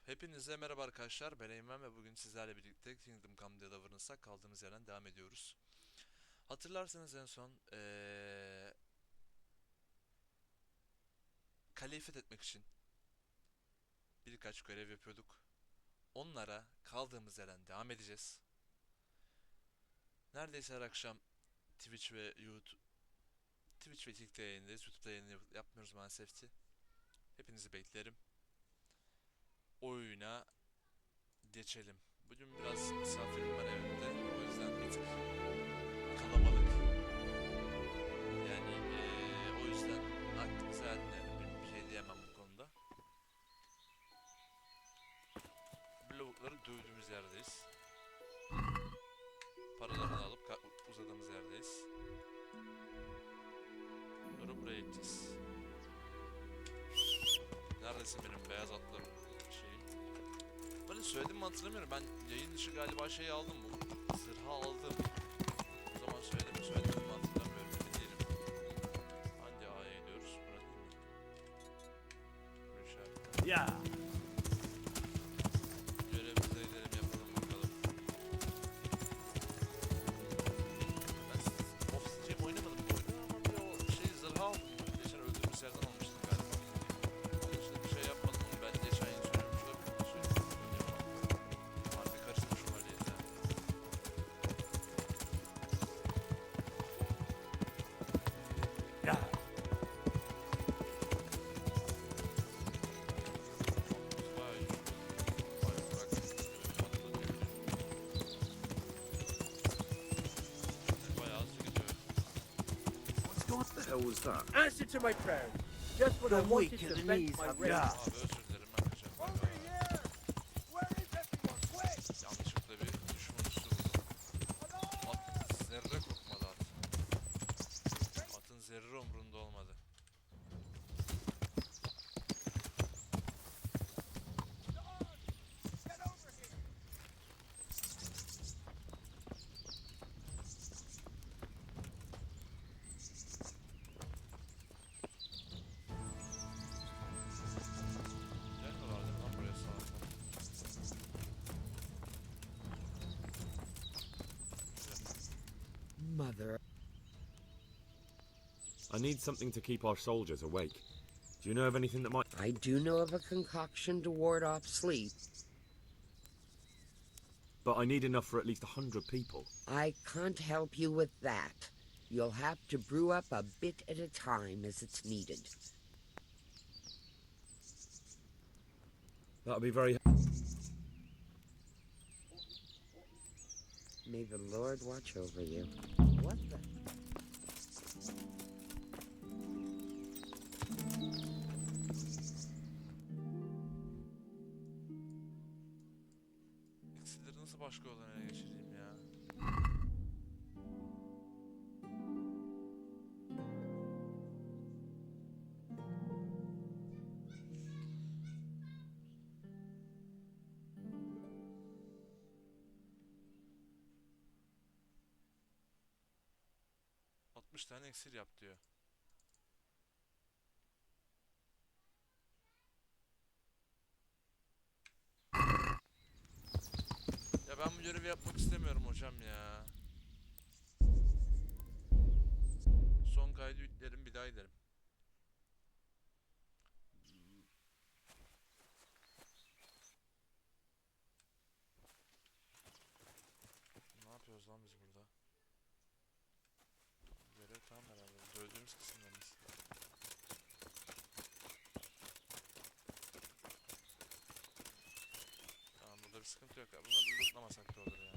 Hepinize merhaba arkadaşlar, ben Eymen ve bugün sizlerle birlikte Kingdom Come Deliverance'a kaldığımız yerden devam ediyoruz. Hatırlarsanız en son kaleyi fethetmek için birkaç görev yapıyorduk. Onlara kaldığımız yerden devam edeceğiz. Neredeyse her akşam Twitch ve YouTube, Twitch ve KİCK'te yayındayız. YouTube'da yayın yapmıyoruz maalesef ki. Hepinizi beklerim. Oyuna geçelim. Bugün biraz misafirim var evimde. O yüzden bir tık kalabalık. Yani o yüzden aklınıza bir şey diyemem bu konuda. Bu lavukları dövdüğümüz yerdeyiz. Paralarını alıp uzadığımız yerdeyiz. Sonra buraya gideceğiz. Neredesin benim beyaz atlarım şeyim? Ben söyledim mi hatırlamıyorum. Ben yayın dışı galiba şeyi aldım bu. Zırha aldım. O zaman söyledim mi hatırlamıyorum. Emin değilim. Hangi A'ya gidiyoruz? Burası değil mi? Böyle işaretler. Ya. Görevimize gidelim yapalım bakalım. Ben Ofis'ciyim oynamadım bu oyunu ama bir o şey zırha aldım. Geçen öldüğümüz yerden almıştım galiba. Onun dışında bir şey yapmadım onu ben geçen yıl söylemiş olabilirim. Harbi karışmış o haliyle. Ya. Bayağı iyi. Bayağı bırak. Bayağı hızlı gidiyor. What the hell was that? Answer to my prayer. Just when I wanted to vent my rage. Yeah. Abi özür dilerim ben kaçarım. Over here! Where is everyone? Quick! Yanlışlıkla bir düşman üstü vurdum. At zerre korkmadı at. Atın zerre umrunda olmadı. Get over here! Gel vardı lan buraya sağ. Mother. I need something to keep our soldiers awake. Do you know of anything that might... I do know of a concoction to ward off sleep. But I need enough for at least 100 people. I can't help you with that. You'll have to brew up a bit at a time as it's needed. That'll be very... May the Lord watch over you. What the? İksirleri nasıl başka yoldan ele geçireyim ya? ...60 tane iksir yap diyor. Ya ben bu görevi yapmak istemiyorum hocam ya. Son kaydı yüklerim bir daha giderim. Ne yapıyoruz lan biz burada? Görev tamam herhalde. Dövdüğümüz kısımlarımız. Tamam burada bir sıkıntı yok. Bunları lootlamasak da olur ya.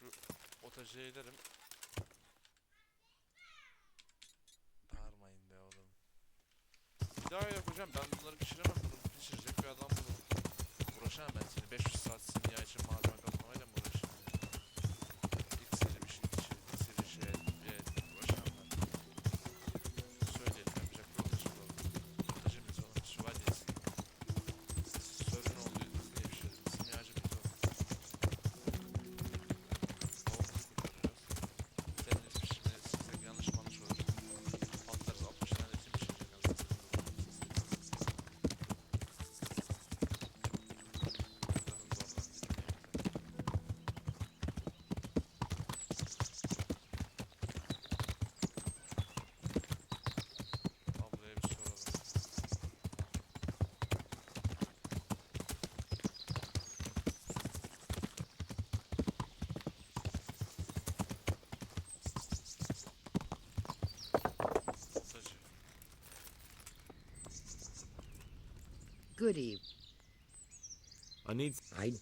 Şu otajı eylerim. Bağırmayın be oğlum. Bir daha yok hocam ben bunları pişiremem. Bunu pişirecek bir adam bulurum. Uğraşamam ben seni. 500 saat simya için malzeme katlamayla mı uğraşayım? İksiri bir şey, iksiri şey, uğraşamam ben. Söyleyelim yapacak bir otajı bulalım. Otajımız olan şövalyeyiz. Sörün olduğu diye bir şey. Simyacımız o. Tavukları kurtaracağız. Senin pişirmeye sizde yanlış manış olur. Patlarız 60 tane etin pişirecek. Good eve. I need... I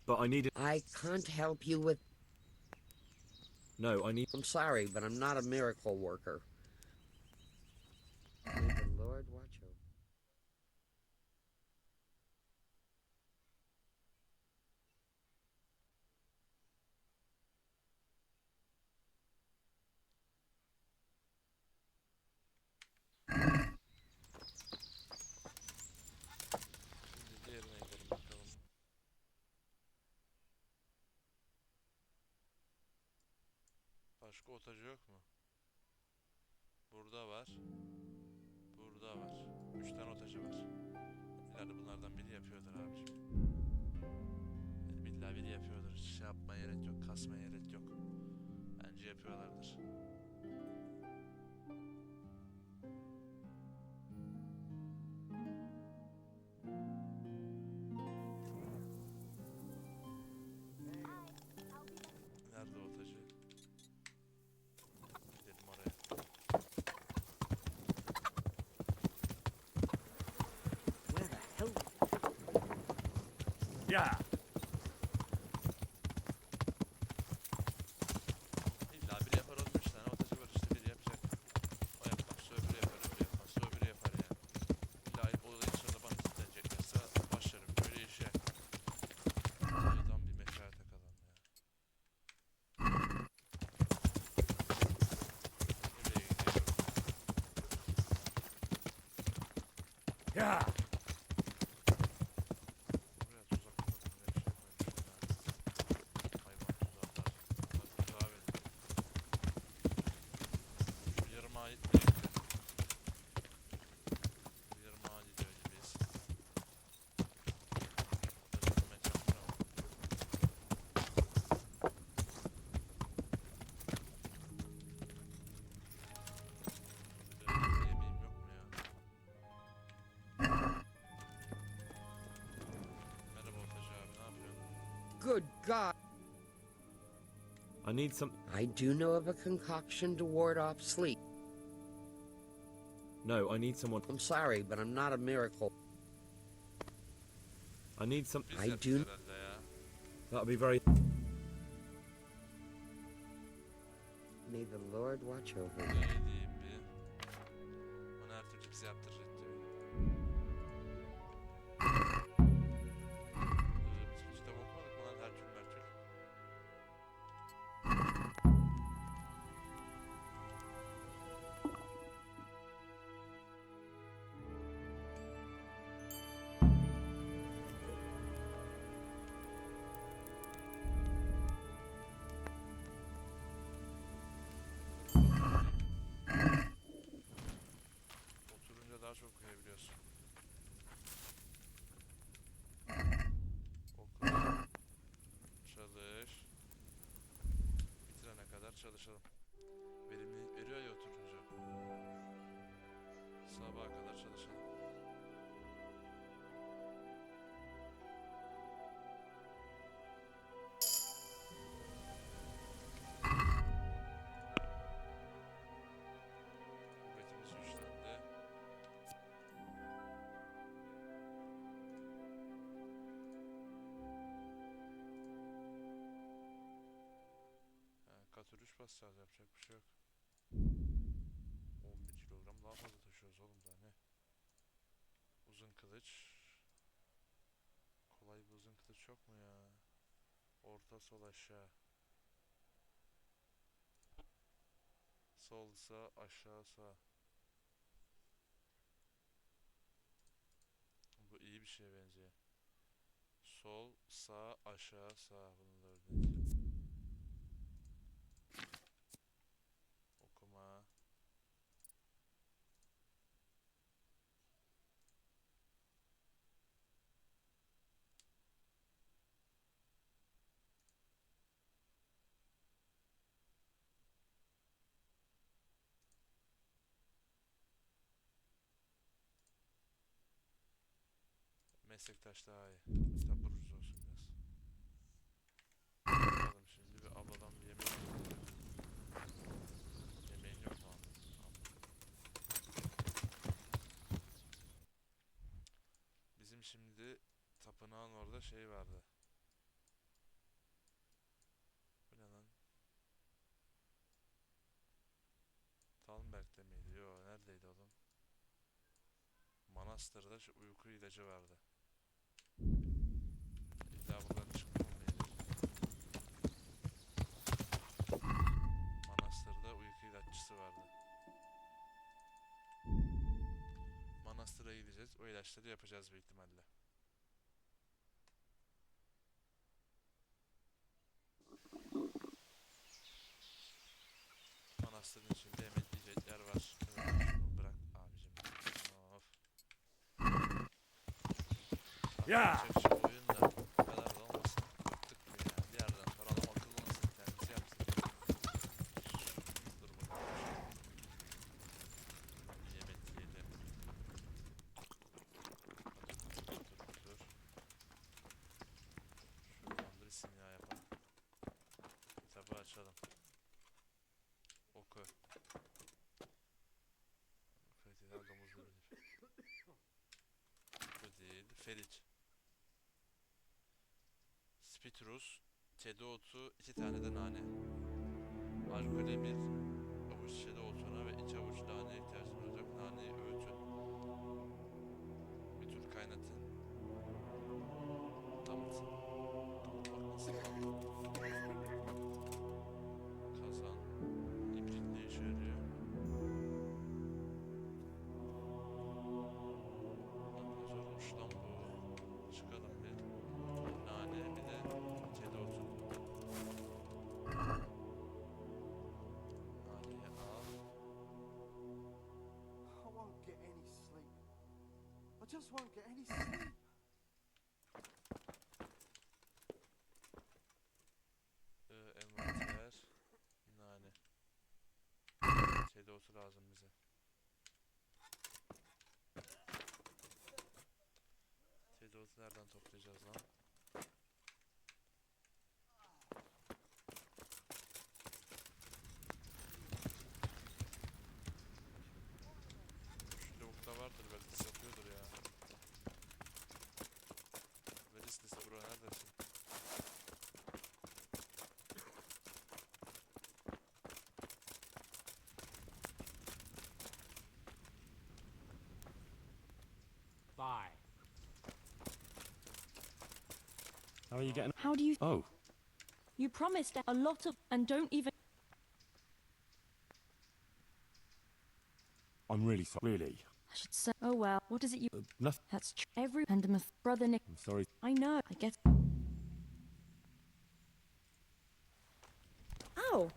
But I need... I can't help you with... No, I need... I'm sorry, but I'm not a miracle worker. May the Lord watch over. Şimdi diğerine gidelim bakalım. Başka otacı yok mu? Burada var. Burada var. 3 tane otacı var. İleride bunlardan biri yapıyordur abiciğim. Yani billahi biri yapıyordur. Şey yapmaya gerek yok. Kasmaya gerek yok. Bence yapıyorlardır. Nerede otacı? Gidelim oraya. Where the hell? Yeah. İlla biri yapar oğlum, 3 tane otacı var işte, biri yapacak. O yapmazsa öbürü yapar, öbürü yapmazsa öbürü yapar yani. İlla olayın sonunda bana kilitleneceklerse başlarım böyle işe. Adam bir meşale takalım ya. Nereye gidiyorum? Yeah. Buraya tuzak koydum, ne bir şey koymuşum ya. Hayvan tuzaklar. Bunlar tuzağa verin. Şu yarım ağa gitmeyecek de. Bu yarım ağa gidiyor gibiyiz. Otacı bulmaya çalışacağım ama. Bir de yemeğim yok mu ya? Merhaba otacı abi, ne yapıyorsun? Good God. I need some... I do know of a concoction to ward off sleep. No, I need someone... I'm sorry, but I'm not a miracle. I need some... Biz I yapacağız do- herhalde ya. That'll be very... May the Lord watch over Ne you. diyeyim bir. Onu her türlü bize yaptıracak diyor. Biz kitap okumadık mı lan, her türlü her türlü. Oturunca daha çok okuyabiliyorsun. Oku. Çalış. Bitirene kadar çalışalım. Verimlilik veriyor ya oturunca. Sabaha kadar çalışalım. Kuvvetimiz güçlendi. Katır 3 basacağız, yapacak bir şey yok. 11 kilogram daha fazla taşıyoruz oğlum, daha ne? Uzun kılıç. Kolay bir uzun kılıç yok mu ya? Orta sol aşağı. Sol sağ aşağı sağ. Bu iyi bir şeye benziyor. Sol sağ aşağı sağ, bunu da öğrenelim. Okuma. Meslektaş daha iyi. Kitap ucuz olsun biraz. Bakalım şimdi bir abladan bir yemek. Yemeğin yok mu abi? şey vardı. Bu ne lan? Talmberg'de miydi? Yo, neredeydi oğlum? Manastır'da şu uyku ilacı vardı. İlla buradan çıkmam mıydı? Manastır'da uyku ilaççısı vardı. Manastır'a gideceğiz. O ilaçları yapacağız büyük ihtimalle. Manastırın içinde yemek yiyecekler var. Evet, şunu bırak abicim. Of. Ya! Gerçekçi oyun da bu kadar da olmasın. Bıktık mı ya? Bir yerden sonra adam akıllansın, kendisi yapsın. Dur bakalım. Bir yemek yiyelim. Dur. Şuradan bir isim ya yapalım. Kitabı açalım. Oku. Kaliteli domuzlu bilir. Bu değil. Feriç. Spitrus. Çede otu. 2 tane de nane. Alkole bir avuç çede otuna ve 2 avuç naneye ihtiyacınız olacak. Naneyi öğütün. Bir tür kaynatın. Damıtın. Damıtmak nasıl lan? Kazan. İbrik ne işe yarıyor? Lan ne zormuş lan bu. Çıkalım bir. Nane bir de çede otu. Naneyi al. I won't get any sleep. I just won't get any sleep. Envanter. Nane. Çede otu lazım bize. Çede otu nereden toplayacağız lan? Şu lavukta vardır, Velis yapıyordur ya. Velis bro neredesin? Bye. How are you getting? How do you... Oh, You promised a lot of... And don't even... I'm really sorry. Really? I should say... Oh well, what is it you... Nothing. That's true. Every... And my brother Nick... I'm sorry. I know, I get... Oh!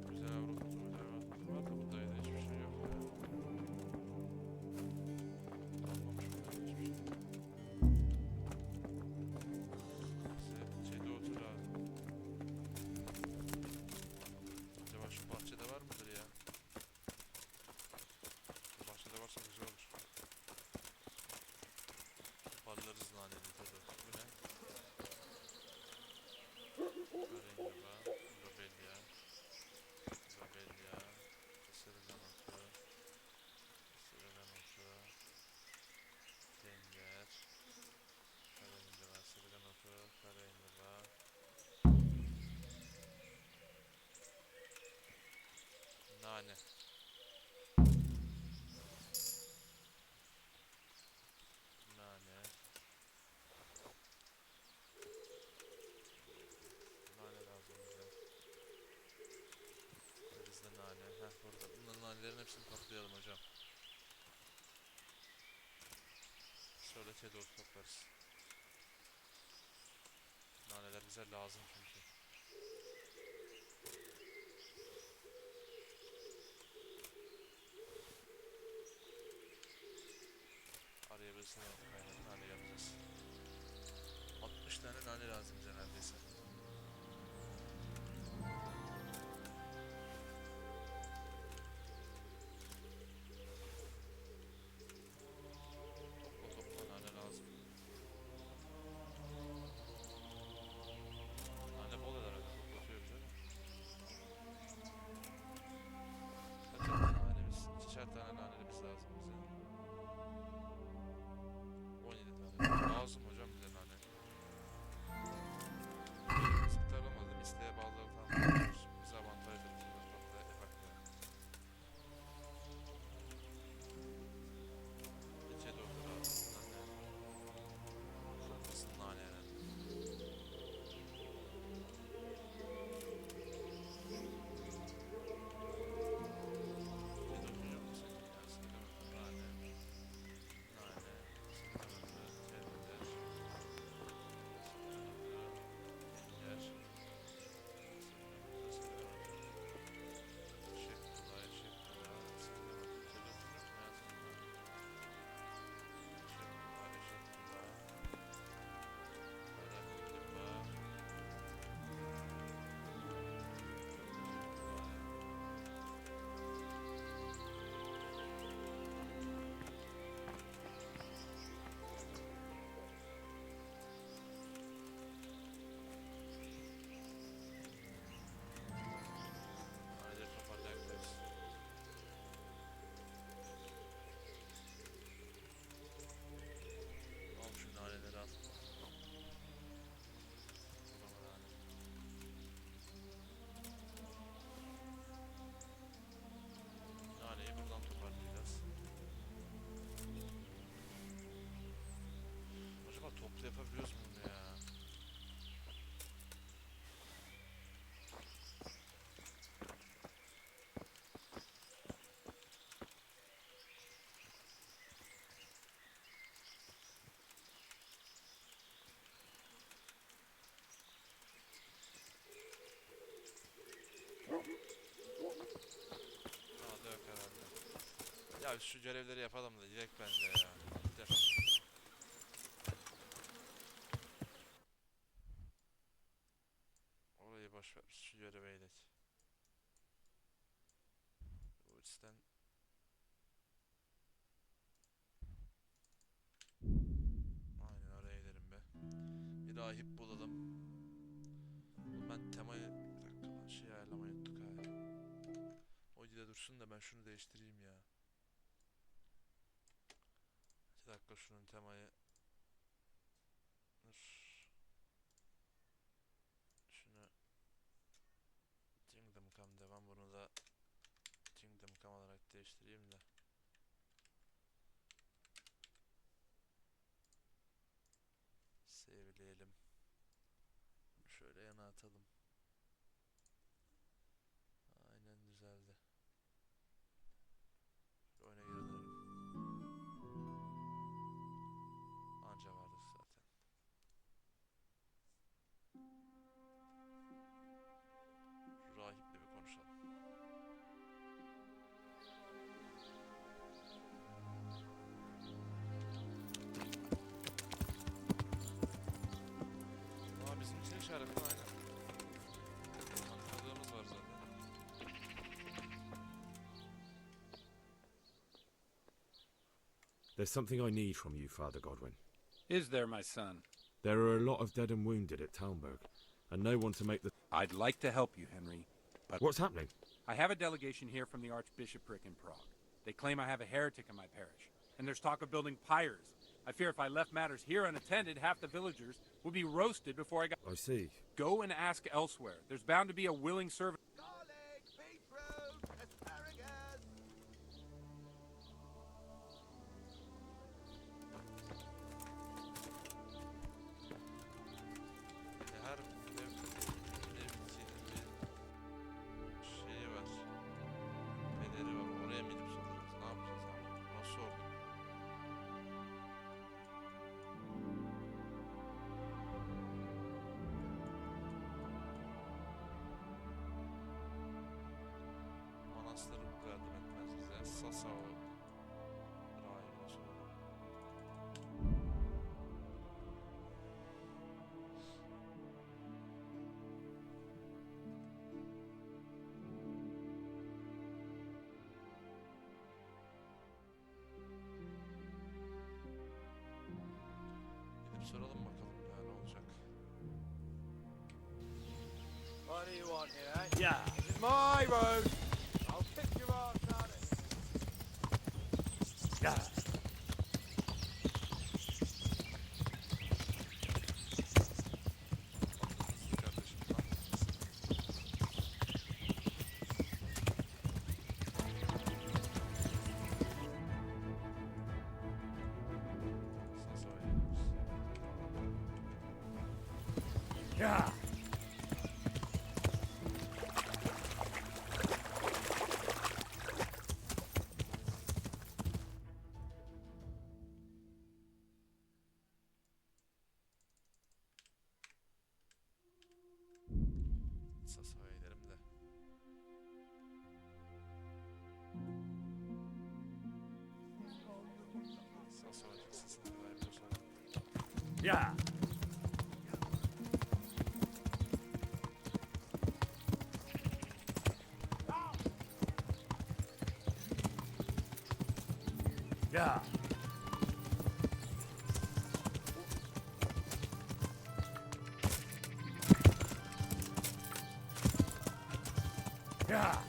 Güzel Avrupa turu var da burada yine hiçbir şey yok ya. Almamış burada hiçbir şey. Bize çede otu lazım. Acaba şu bahçede var mıdır ya? Şu bahçede varsa güzel olur. Parlarız naneli tadı. Bu ne? Karengiba, lobelia, lobelia, ısırgan otu, tenger, karengiba, ısırgan otu, karengiba, nane. Nane. Nane lazım bize. Bizde nane. Heh burada. Bunların nanelerin hepsini toplayalım hocam. Şöyle çede otu toplarız. Naneler bize lazım çünkü. Arayabilirsin yani nane yapacağız. 60 tane nane lazım bize neredeyse. Topla nane lazım. yapabiliyoruz mu bunu ya? Aa da yok herhalde. Ya şu görevleri yapalım da direkt bende ya. Gidelim. Orayı boş ver. Şu görevi eğlet. Bu içten. Aynen oraya gidelim be. Bir rahip bulalım. Oğlum ben temayı bir dakika lan şey ayarlamayı unuttuk ha. O de dursun da ben şunu değiştireyim ya. 2 dakika şunun temayı. Dur. Şunu Kingdom Come devam, bunu da Kingdom Come olarak değiştireyim de. Sevleyelim. Şöyle yana atalım. Aynen düzeldi. Oyuna geri dönelim. Anca vardık zaten. Rahiple bir konuşalım. Aa bizim için işaretli aynen. Tanıdığımız var zaten. There's something I need from you, Father Godwin. Is there, my son? There are a lot of dead and wounded at Talmberg, and no one to make the... I'd like to help you, Henry, but What's happening? I have a delegation here from the Archbishopric in Prague. They claim I have a heretic in my parish, and there's talk of building pyres. I fear if I left matters here unattended, half the villagers would be roasted before I got... I see. Go and ask elsewhere. There's bound to be a willing servant. Garlic, beetroot, asparagus. Her mevkinin bir şeyi var. Pederi var. Oraya mı gidip soracağız? Ne yapacağız abi? Nasıl sorduk? Manastır yardım etmez bize. Sasa o rahibine soralım. Gidip soralım bakalım ya ne olacak. What do you want here, eh? Yeah. This is my road. I'll kick your ass out of here. Yeah. Kardeşim lan. Sasa oynayalım. Yeah. Sasa'ya gidelim de. Sasa olacak. Sasa'nın rahibine soralım. Yeah. Yeah. Yeah.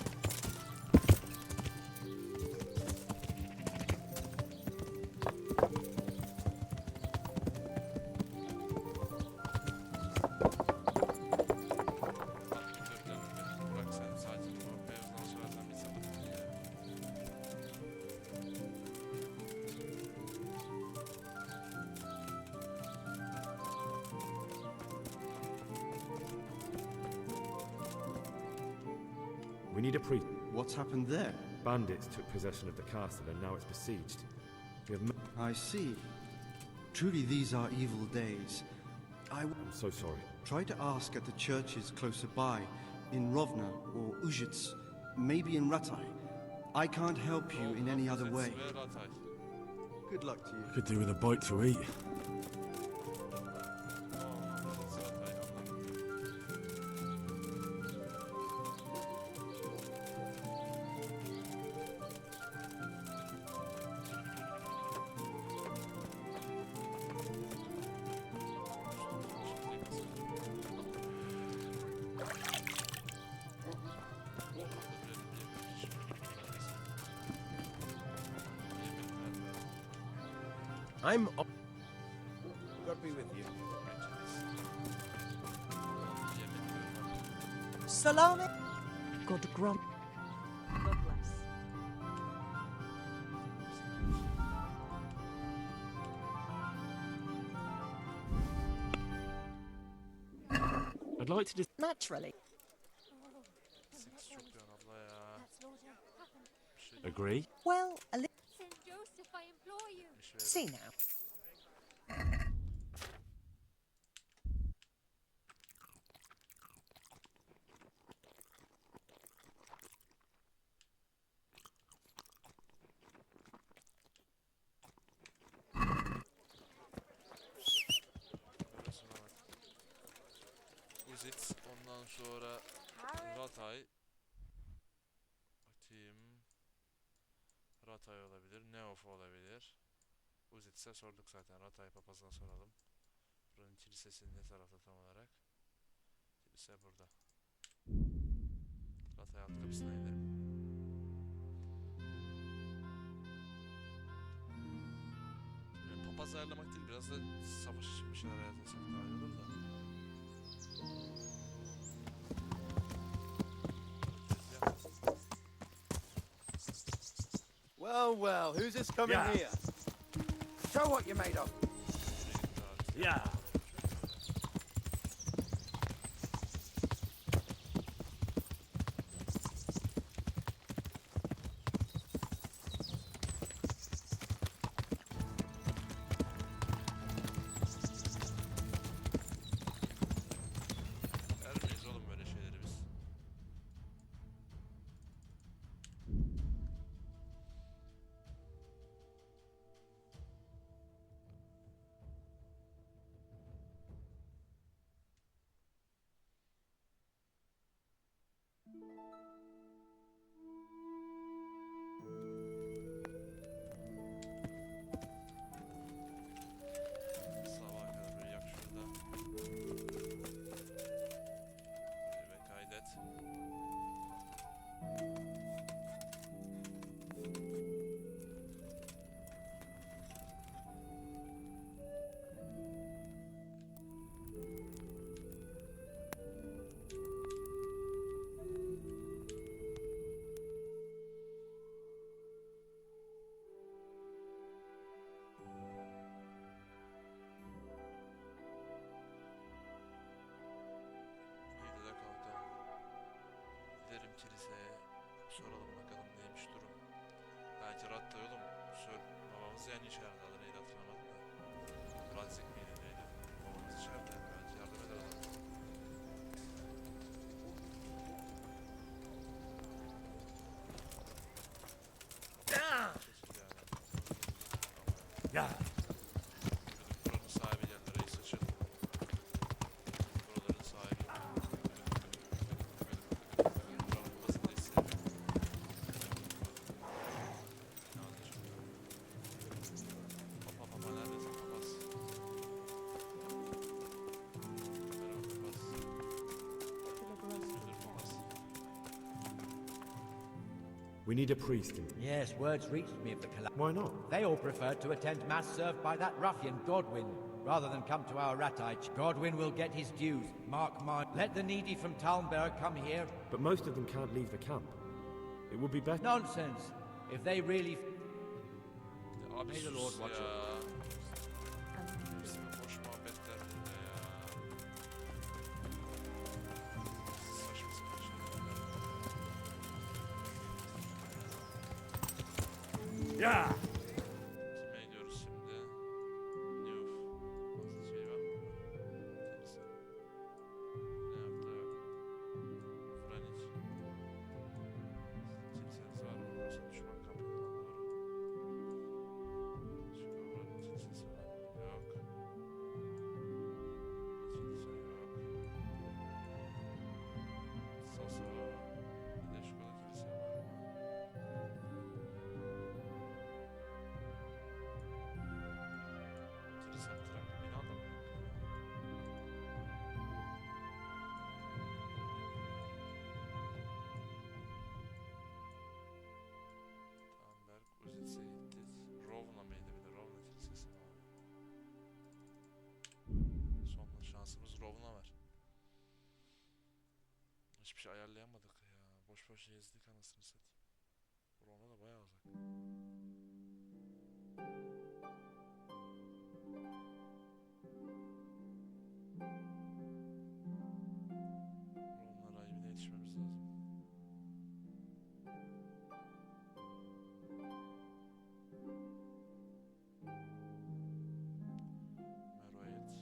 Bırak sen sadece bu beyazdan sonradan bir sapık ya. We need a priest. What's happened there? Bandits took possession of the castle and now it's besieged. We have I see. Truly these are evil days. I'm so sorry. Try to ask at the churches closer by, in Rovna or Ujits, maybe in Ratai. I can't help you in any other way. Uzets ve Ratay. Good luck to you. Could do with a bite to eat. Uzets, Ratay, anladım. I'm. God be with you. Salami. God grant. God bless. I'd like to just. Naturally. Seks çok yoğun abla ya. Bir şey Agree? Well, a little. Saint Joseph, I implore you. iş ver. See now. Burasına bak. Uzets, ondan sonra Ratay. Atayım. Ratay olabilir, Neof olabilir. Uzets'e sorduk zaten. Ratay papazına soralım. Buranın kilisesi ne tarafta tam olarak? Kilise burada. Ratay alt kapısına gidelim. Yani papaz ayarlamak değil, biraz da savaş için bir şeyler ayarlasak daha iyi olur da. Well, well, who's this coming Yeah. here? Show what you're made of. Yeah. Vermeyiz oğlum böyle şeyleri biz. Sabaha kadar böyle yak şurada. Ve kaydet. İyi de kalkalım. Gidelim kiliseye. Soralım bakalım neymiş durum. Belki Rattay oğlum. Babamız yani içeride. Adı neydi hatırlamadım da. Radzik miydi neydi? Babamız içeride. Belki yardım eder adam. Kesin yani. Yeah. Buranın sahibi geldi. Reis açıl. Buraların sahibi. Buranın babasını da istedim. Ne anlayacağım? Papa neredesin papaz? Merhaba papaz. Müdür papaz. We need a priest in. Yes, words reached me of the collapse. Why not? They all preferred to attend mass served by that ruffian Godwin, rather than come to our Ratich. Godwin will get his dues, mark my... Let the needy from Talmberg come here. But most of them can't leave the camp. It would be better. Nonsense. If they really... Ya abi May the sus Lord watch ya. Bizim boş muhabbetler burada ya. Saçma sapan şeyler. Yeah. Kime gidiyoruz şimdi? Newf. Nasıl şey var mı? Temsil. Ne yaptı? Franic. Kimseniz var mı? Burası düşman kampından doğru. Şu oranın kimsesi var mı? Yok. Kimse yok. Soso. Bir de şurada kilise var mı? Kilise mi traklı bina da mı yok? Tamberg, Uzitse gittik. Rovna mıydı bir de? Rovna kilisesi mi abi? Son şansımız Rovna var. Hiçbir şey ayarlayamadık ya. Boş boş gezdik anasını satayım. Rovna da bayağı uzak. Rovna rahibine yetişmemiz lazım. Meroet.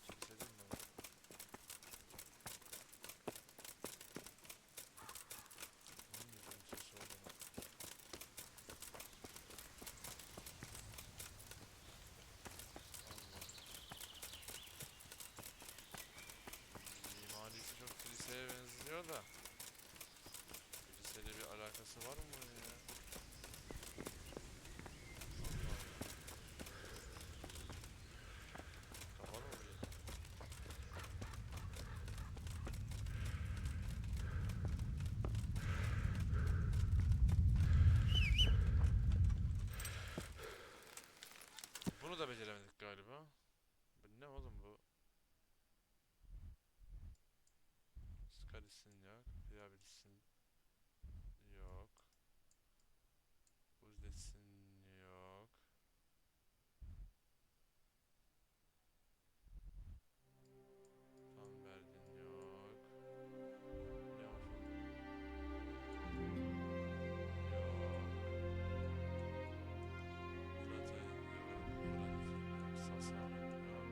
Kilise değil mi o? Hangi kilisesi olduğunu? Allah. Mimarisi çok kiliseye benziyor da. Kiliseyle bir alakası var mı bunun ya? Allah Allah. Kapalı mı bir? Bunu da beceremedik galiba. Bu ne oğlum bu? Skalis'in yok. Piyabilis'in yok. Uzdet'sin yok. Tamberg'in yok. Ne o? Yok. Fırat'ın yok. Fırat'ın yok. Sasa'nın yok.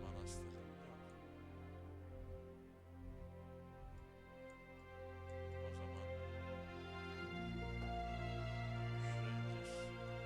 Manastır'ın yok. O zaman şuraya gideceğiz. Aynen. Gideceğiz oraya.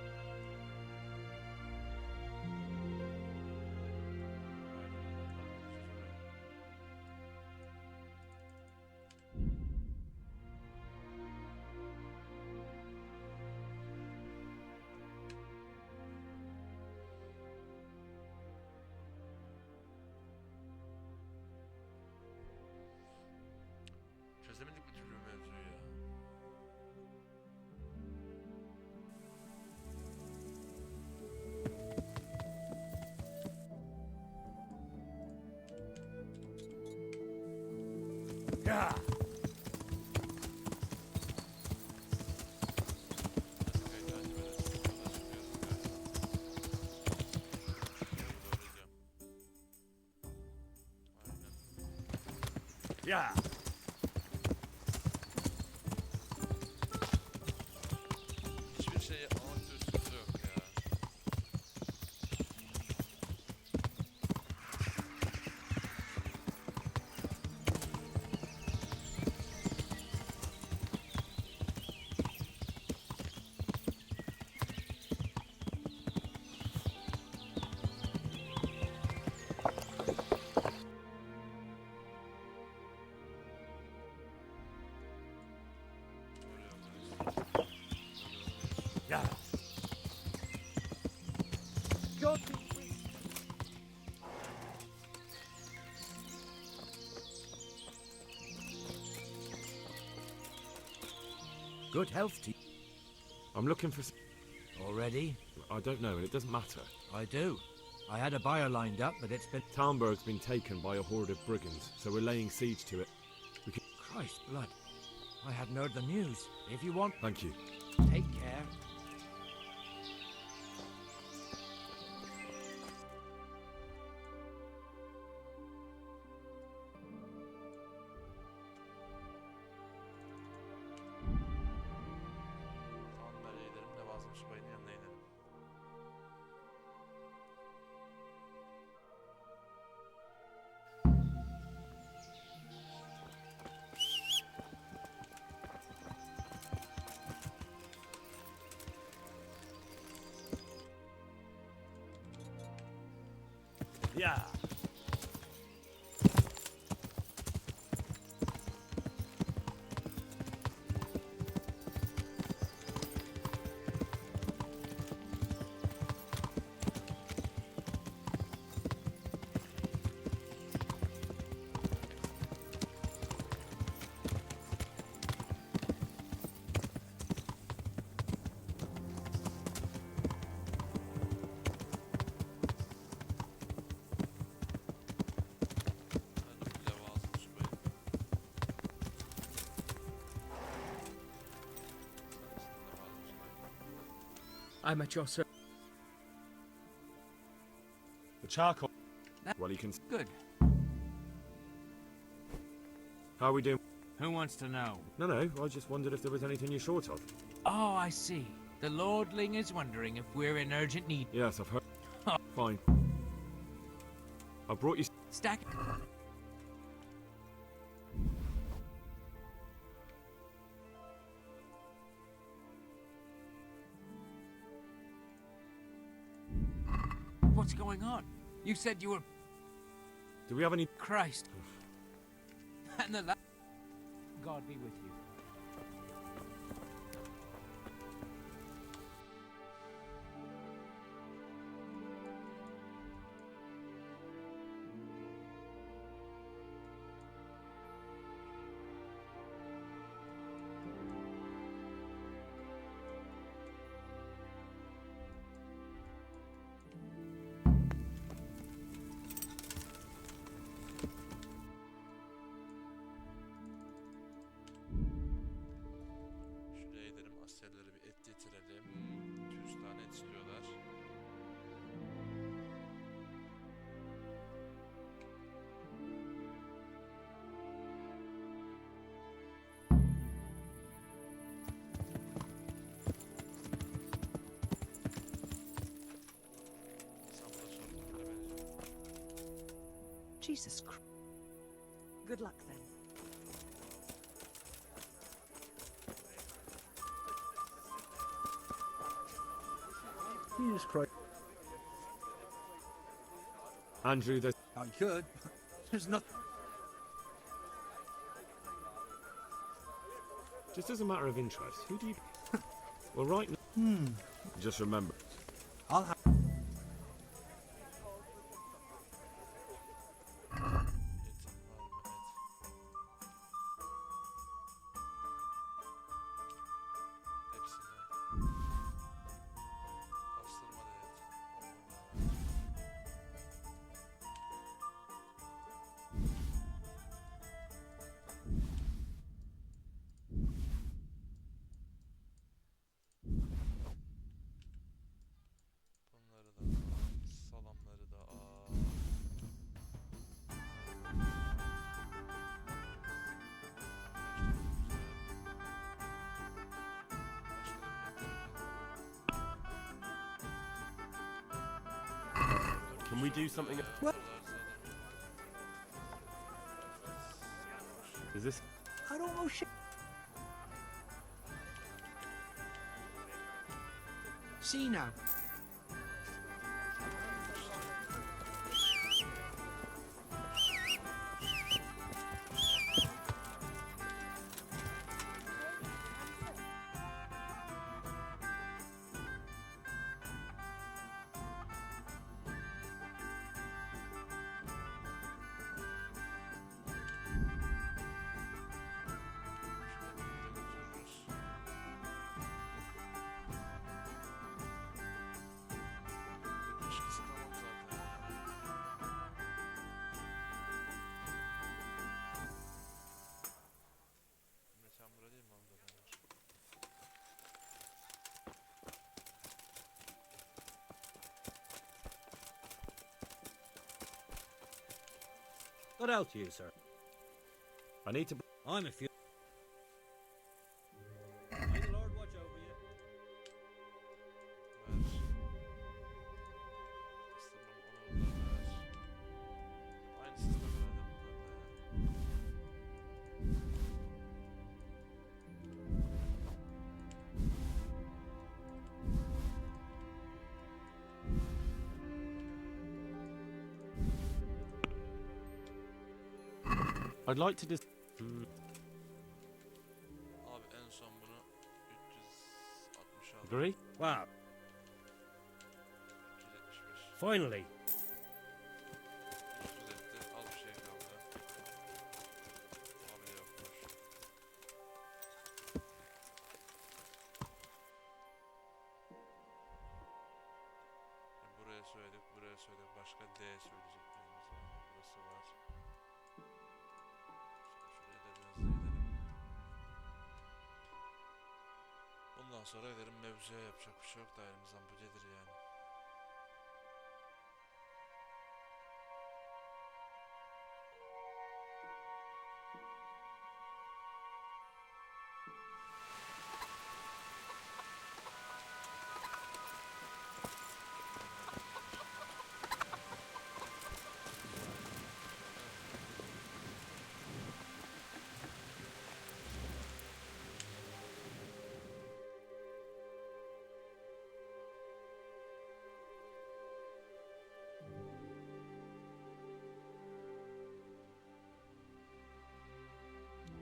Çözemedik bir türlü mevzuyu ya. Yeah. Dakikayı takip edersin. Yola çıkıyoruz galiba. Doğru gidiyorum. Aynen. Yeah. Hiçbir şey anlattığı üstünde yok ya. Doğru yoldayız. Yeah. God Good health to you. I'm looking for. Already? I don't know, and it doesn't matter. I do. I had a buyer lined up, but it's been... Talmberg's been taken by a horde of brigands, so we're laying siege to it. Christ blood. I hadn't heard the news. If you want, Thank you. take care. Yeah. I'm at your service. The charcoal. Well, you can. Good. How are we doing? Who wants to know? No, I just wondered if there was anything you're short of. Oh, I see. The Lordling is wondering if we're in urgent need. Yes, I've heard. Fine. I brought you. Stack. What's going on? You said you were... Do we have any? Christ. And the God be with you. Şuraya gidelim, askerlere bir et getirelim. 200 tane et istiyorlar. İnsanlar sorunlarına benziyor. Jesus Christ. Good luck then. Jesus Christ. Andrew, there's. I could. There's nothing. Just as a matter of interest, who do you? Well, right now. Just remember. I'll have. Etin var mı? Evet. Hepsini. Pastırma da et. Bunları da al. Salamları da al. Can we do something? Is this? I don't know shit. See now. Başkası tamam zaten ya. Mekan bura değil mi abi zaten? What else you, sir? I need to. I'm a few. May the Lord watch over you. Ver. Pastırmam onu da ver. Aynısını da verelim bunlarla ya. I'd like to dis. Abi en son bunu 360 aldım. Agree? Wow. 375. Finally. 300 etti. Az bir şey kaldı. Abi de yokmuş. Buraya söyledik, buraya söyledik. Başka D söyleyeceklerimiz var. Burası var. Şuraya da biraz da gidelim. Bundan sonra gidelim mevzuya, yapacak bir şey yok da elimizden bu gelir yani.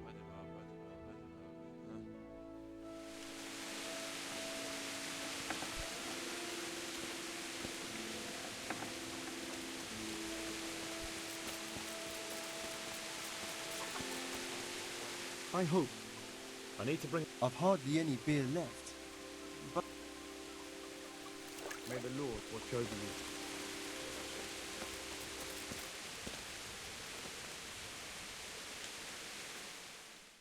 Hadi be abi, hadi be abi, hadi be abi. Heh. I hope. I need to bring. I've hardly any beer left. May the Lord watch over you.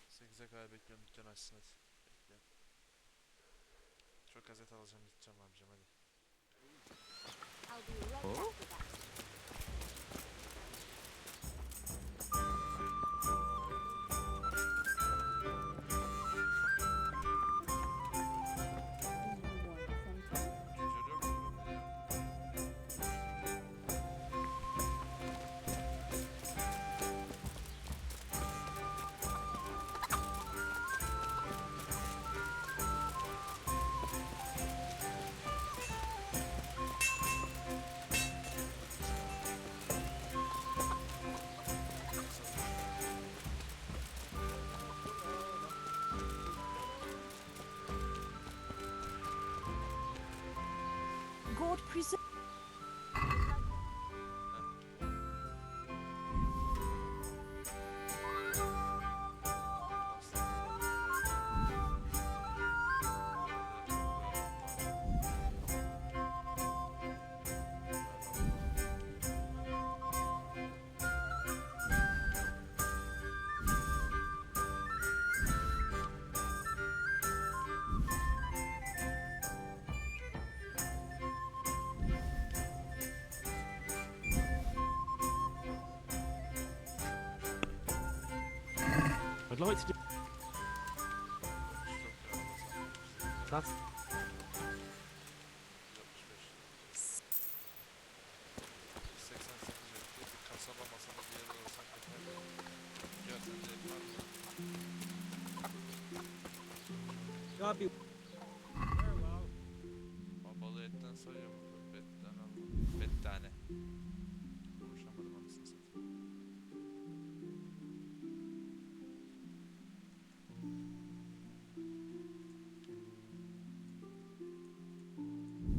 Sekize kadar bekliyorum, dükkan açsın hadi. Bekliyorum. Çok gazete alacağım, gideceğim abicim hadi. I'll be right after that. Çocuğu yok mu bende ya? God preserve. I'd like to do. That's. 88 etti. Bir kasaba masada bir yerde olsak yeter. Gel sen de var mı? God be. Babalı etten sayıyor mu? Betten alma. Bettane. Konuşamadım anasını satayım.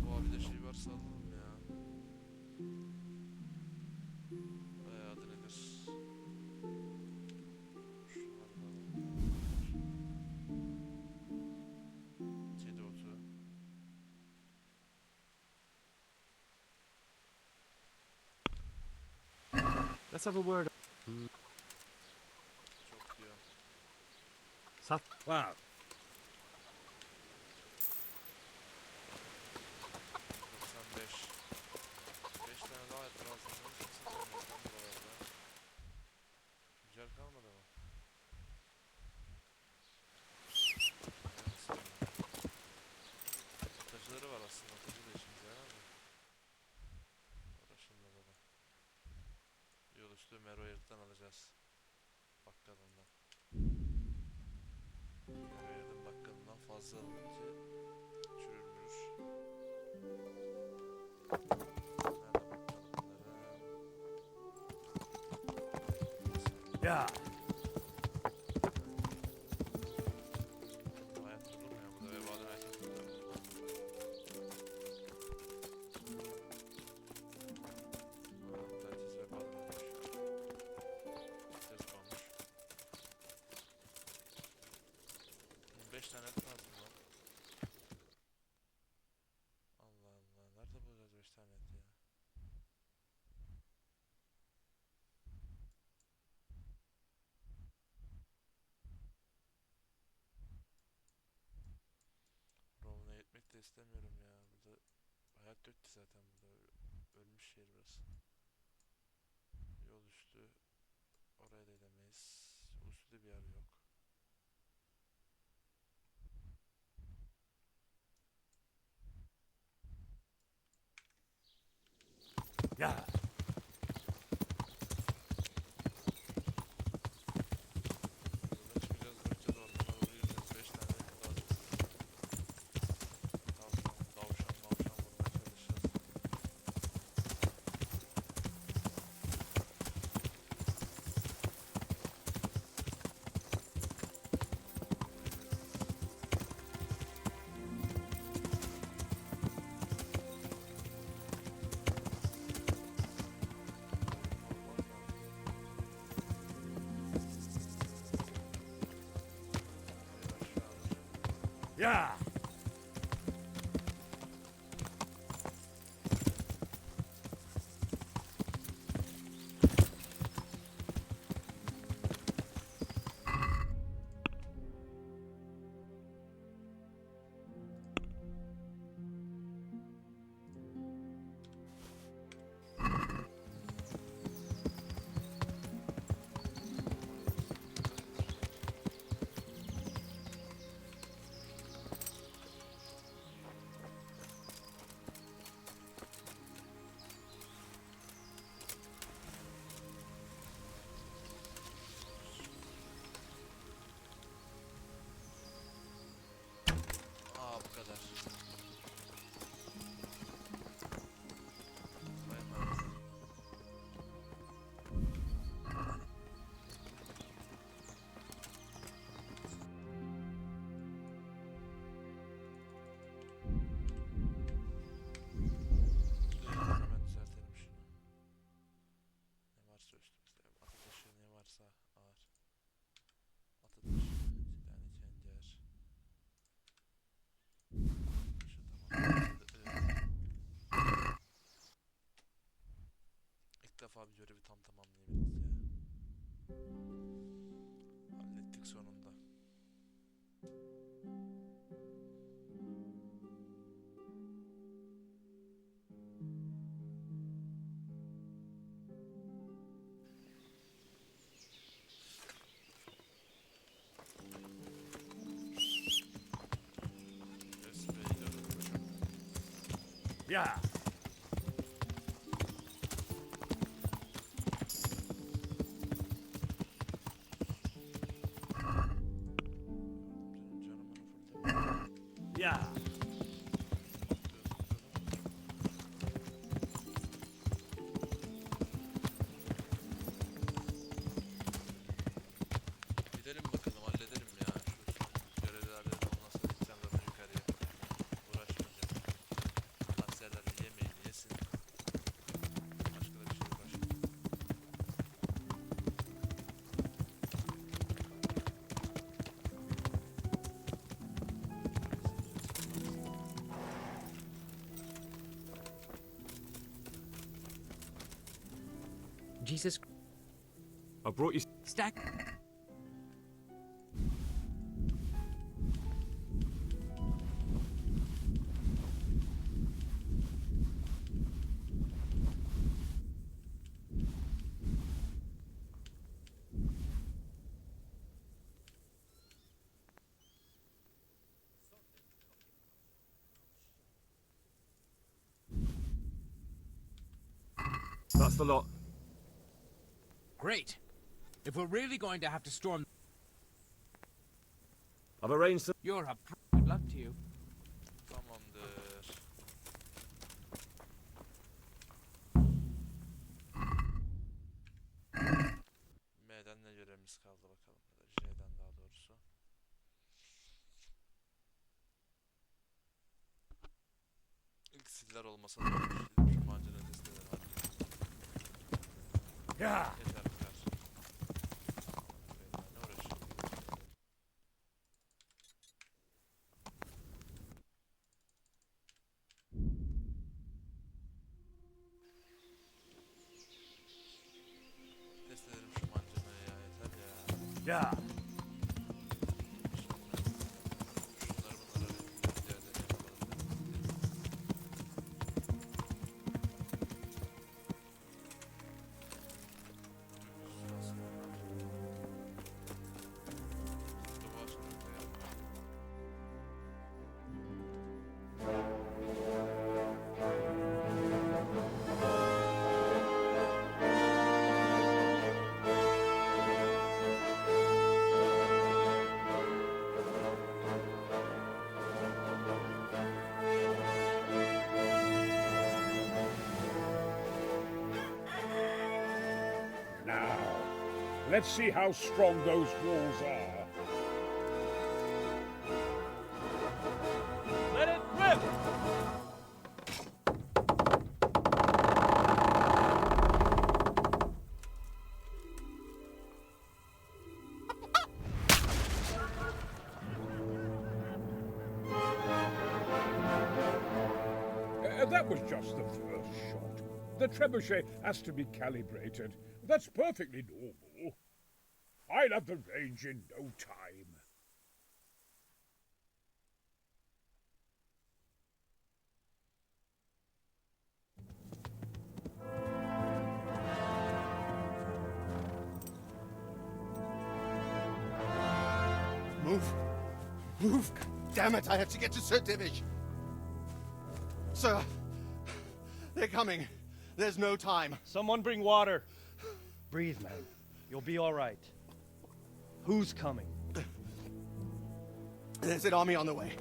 Bu abi de şey varsa alalım ya. Adı nedir? Şunları da alalım. Kedi otu. Let's have a word. Çok diyor. Sat. Wow. 95. 5 tane daha ettir alsanız kimse kalmaz lan buralarda. Güzel kalmadı mı? Satıcıları var aslında. Satıcı da işimize yarar da. Uğraşılmaz o da. Yol üstü Mero Yırt'tan alacağız. Bakkalından. Mero Yırt'ın bakkalından fazla alınca çürür mürür. Nerede bakkalım bunları? Yeah. istemiyorum ya. Burada hayat yok ki zaten burada. Ölmüş şehir burası. Yol üstü. Oraya da gidemeyiz. Yol üstü de bir yer yok. Ya. Buradan çıkacağız, bırakacağız ormanlara doğru yürüyeceğiz. 5 tane yakıt alacağız. Tavşan vurmaya çalışacağız. Ya. Bu kadar. Vay be. Hemen düzeltelim şunu. Ne varsa üstümüzde. Atı taşı ne varsa ağır. Atı taşı, 2 tane çencer. İlk defa bir görevi tam tamamlayabildik ya. Hallettik sonunda. Ya. Ya. Gidelim bakalım, halledelim ya. Şu görevlerden ondan sonra gideceğim zaten yukarıya. Uğraşmayacağım. Askerler yemeyin, yesin. Başka da bir şey uğraşmayacağım. Jesus. I brought you. Stack. That's the lot. Great. If we're really going to have to storm... I've arranged some. You're a... Good luck to you. Tamamdır. M'den ne görevimiz kaldı bakalım. Ya da J'den daha doğrusu. İlk siller olmasa da olur. Şu mancınık listeleri var. Ya. Yeter bu kadar. Ne uğraşıyor? Test edelim şu mancınığı ya, yeter ya. Ya. Şunları bunları rica edelim yapalım. Let's see how strong those walls are. Let it rip! That was just the first shot. The trebuchet has to be calibrated. That's perfectly normal. I'll have the range in no time. Move. Move. Damn it, I have to get to Sir TewідcH. Sir, they're coming. There's no time. Someone bring water. Breathe, man. You'll be all right. Who's coming? There's an army on the way.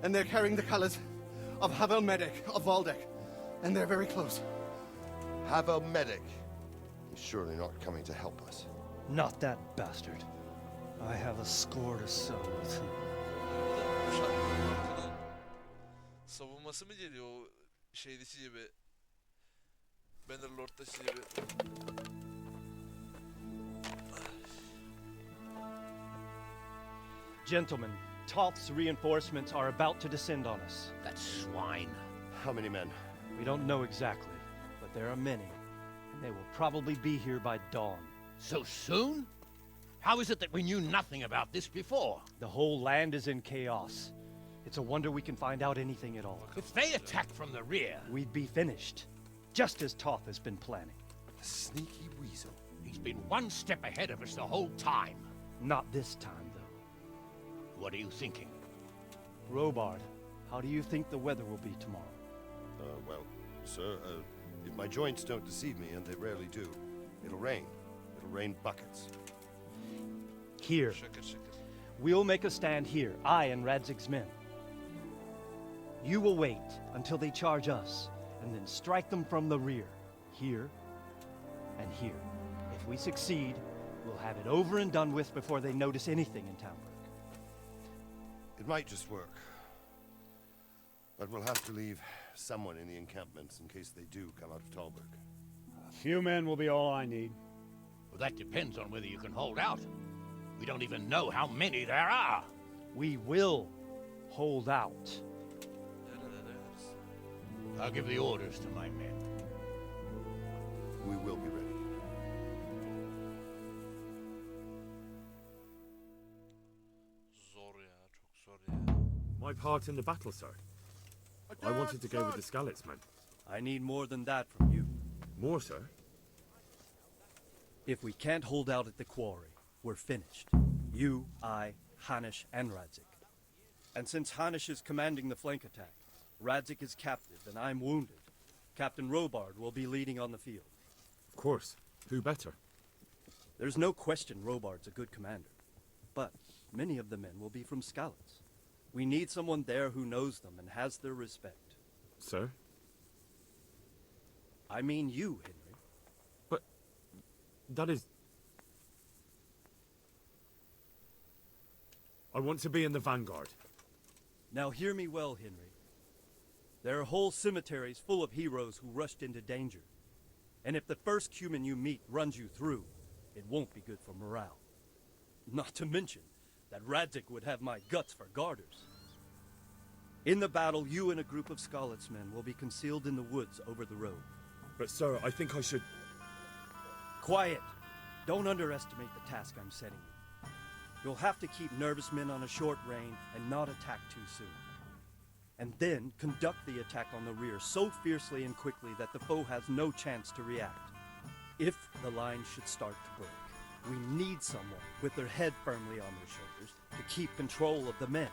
And they're carrying the colors of Havel Medic of Valdek. And they're very close. Havel Medic. He's surely not coming to help us. Not that bastard. I have a score to settle with him. Savunması mı geliyor o şeydeki gibi? Bannerlord'daki gibi. Gentlemen, Toth's reinforcements are about to descend on us. That swine. How many men? We don't know exactly, but there are many, and they will probably be here by dawn. So soon? How is it that we knew nothing about this before? The whole land is in chaos. It's a wonder we can find out anything at all. If they attack from the rear, We'd be finished, just as Toth has been planning. The sneaky weasel. he's been one step ahead of us the whole time. Not this time, though. What are you thinking? Robard, how do you think the weather will be tomorrow? Well, sir, if my joints don't deceive me, and they rarely do, it'll rain. It'll rain buckets. Here. Şakır şakır. We'll make a stand here, I and Radzig's men. You will wait until they charge us, and then strike them from the rear. Here, and here. If we succeed, we'll have it over and done with before they notice anything in Townburg. It might just work. But we'll have to leave someone in the encampments in case they do come out of Talberg. A few men will be all I need. Well, that depends on whether you can hold out. We don't even know how many there are. We will hold out. I'll give the orders to my men. We will be ready. Zor ya, çok zor ya. My part in the battle, sir. I wanted to go with the Skalitz men. I need more than that from you. More, sir? If we can't hold out at the quarry, we're finished. You, I, Hanish, and Radzik. And since Hanish is commanding the flank attack, Radzik is captive and I'm wounded, Captain Robard will be leading on the field. Of course. Who better? There's no question Robard's a good commander, but many of the men will be from Skalitz. We need someone there who knows them and has their respect. Sir? I mean you, Henry. But that is... I want to be in the vanguard. Now hear me well, Henry. There are whole cemeteries full of heroes who rushed into danger. And if the first human you meet runs you through, it won't be good for morale. Not to mention that Radzik would have my guts for garters. In the battle, you and a group of Skalitz men will be concealed in the woods over the road. But sir, I think I should... Quiet! Don't underestimate the task I'm setting you. You'll have to keep nervous men on a short rein and not attack too soon. And then conduct the attack on the rear so fiercely and quickly that the foe has no chance to react. If the line should start to break, we need someone with their head firmly on their shoulders to keep control of the men.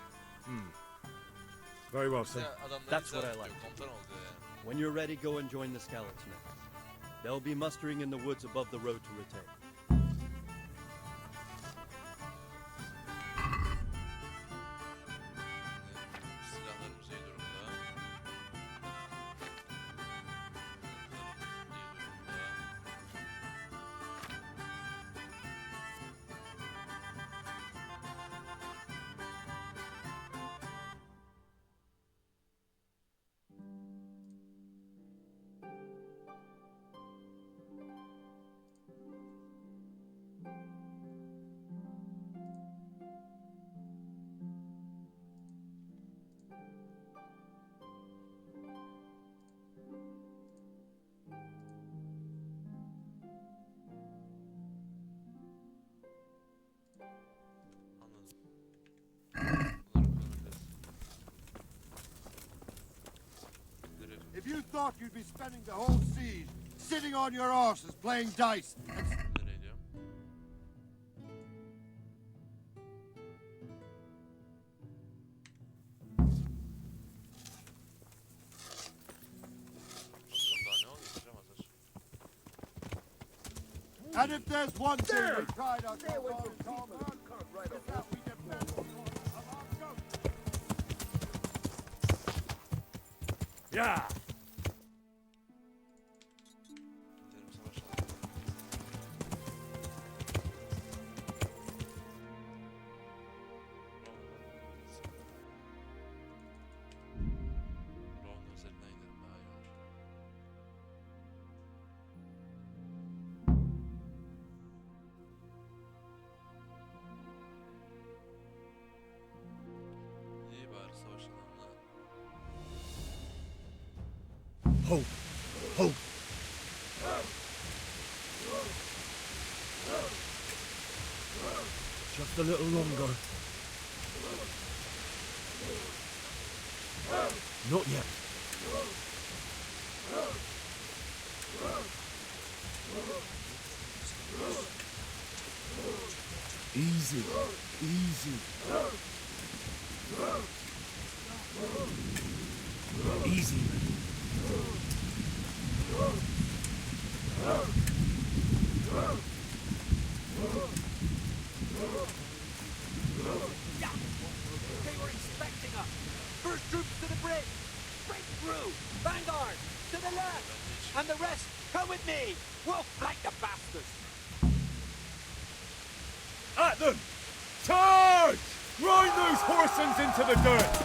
Very well, sir. Ya adamlar That's güzel what I tutuyor, like. komutan oldu ya. When you're ready, go and join the Skalitz men. They'll be mustering in the woods above the road to Rete. Silahlarımız iyi durumda. İyi durumda. thought you'd be spending the whole siege sitting on your arses playing dice. Nereye gidiyorum? Daha ne oluyor hocam hazır? And if there's one thing we pride ourselves on in Talbot, it's that we defend the honor of our ghost. Yeah. Gidelim savaşalım. Roman üzerinden gidelim daha iyi olur. İyi bari savaşalım da. Hope, hope. Just a little longer. Not yet. Easy, easy. Easy. They were expecting us! First troops to the bridge! Break through! Vanguard! To the left! And the rest, come with me! We'll flank the bastards! At them! Charge! Grind those horsens into the dirt!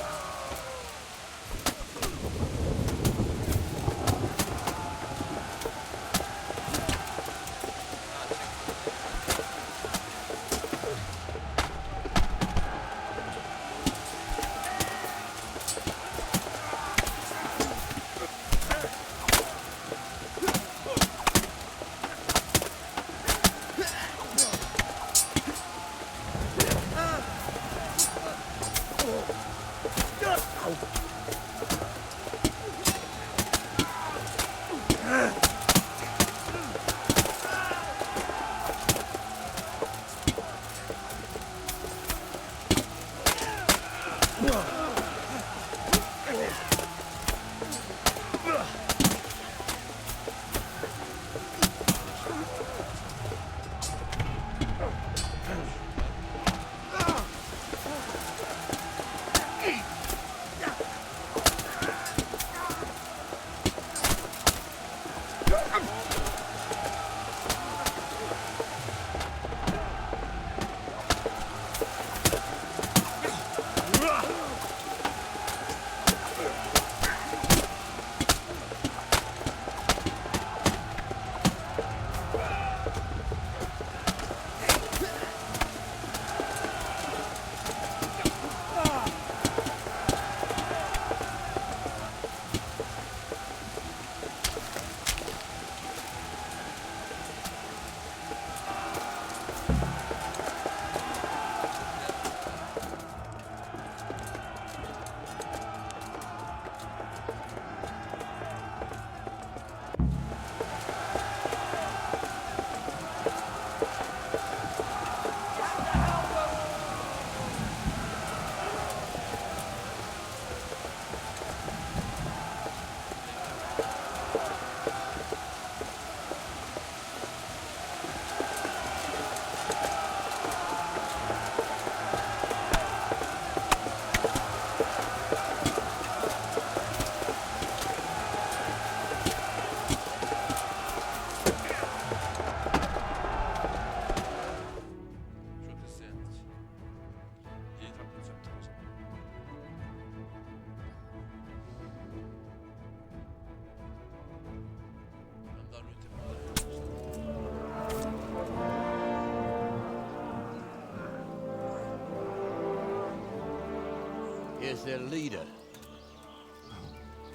Here's their leader.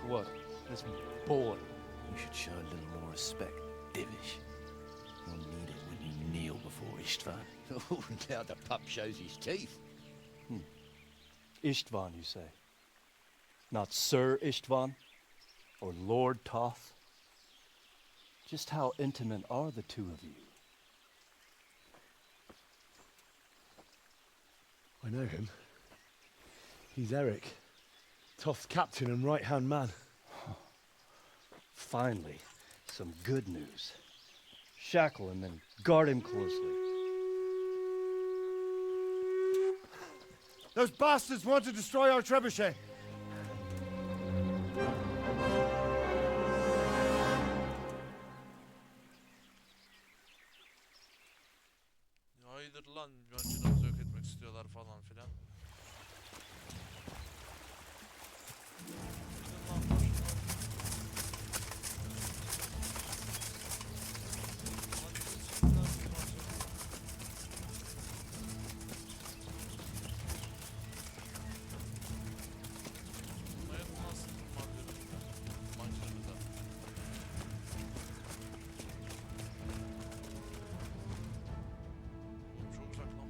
What? This boy? You should show a little more respect, Divish. You'll need it when you kneel before Istvan. Oh, now the pup shows his teeth. Istvan, you say? Not Sir Istvan? or Lord Toth? Just how intimate are the two of you? I know him. He's Eric, Toth's captain and right-hand man. Finally, some good news. Shackle him and guard him closely. Those bastards want to destroy our trebuchet. Hayırdır lan, yancılarımızı yok etmek istiyorlar falan filan. Çok uzak lan,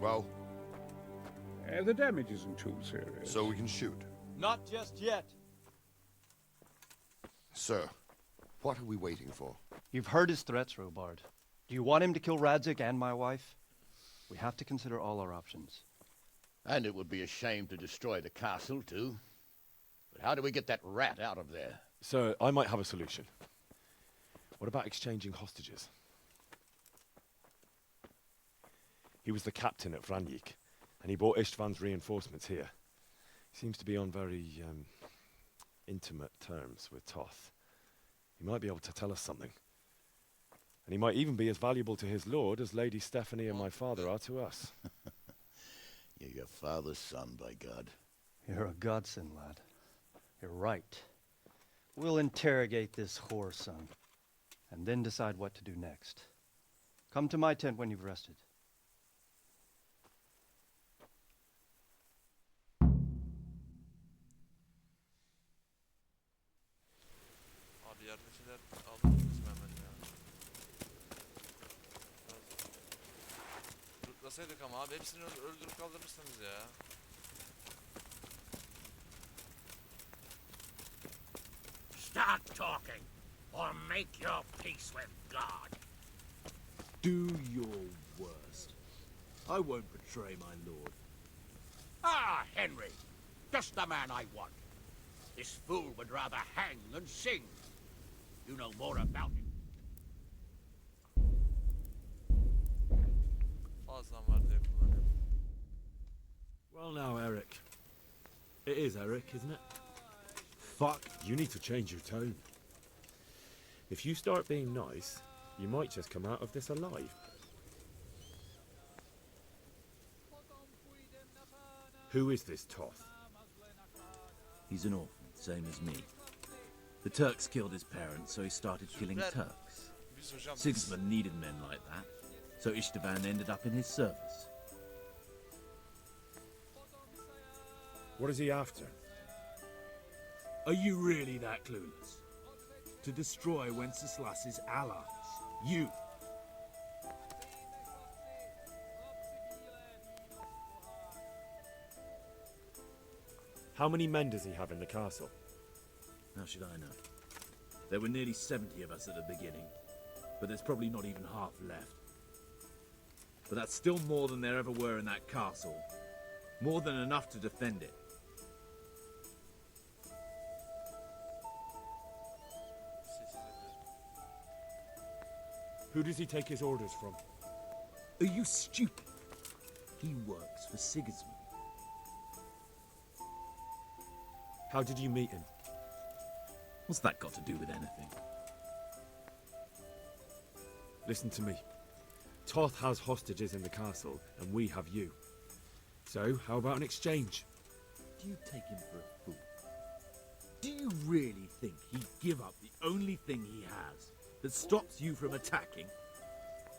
Well? The damage isn't too serious. So we can shoot. Not just yet. Sir, what are we waiting for? You've heard his threats, Robard. Do you want him to kill Radzik and my wife? We have to consider all our options. And it would be a shame to destroy the castle, too. But how do we get that rat out of there? Sir, I might have a solution. What about exchanging hostages? He was the captain at Vranjik, and he brought Istvan's reinforcements here. He seems to be on very, intimate terms with Toth. He might be able to tell us something. And he might even be as valuable to his lord as Lady Stephanie and my father are to us. You're your father's son, by God. You're a godsend, lad. You're right. We'll interrogate this whore, son, and then decide what to do next. Come to my tent when you've rested. Abi yerdekiler aldınız mı hemen ya? Rutlasaydık ama abi hepsini öldürüp kaldırmışsınız ya. Start talking, or make your peace with God. Do your worst. I won't betray my lord. Ah, Henry, just the man I want. This fool would rather hang than sing. You know more about him. Fazlan var diye kullanıyorum. Well now, Eric. It is Eric, isn't it? Fuck, you need to change your tone. If you start being nice, you might just come out of this alive. Who is this Toth? He's an orphan, same as me. The Turks killed his parents, so he started killing Turks. Sigismund needed men like that, so Istvan ended up in his service. What is he after? Are you really that clueless? To destroy Wenceslas's allies. You. How many men does he have in the castle? How should I know? There were nearly 70 of us at the beginning, but there's probably not even half left. But that's still more than there ever were in that castle. More than enough to defend it. Who does he take his orders from? Are you stupid? He works for Sigismund. How did you meet him? What's that got to do with anything? Listen to me. Toth has hostages in the castle, and we have you. So, how about an exchange? Do you take him for a fool? Do you really think he'd give up the only thing he has that stops you from attacking?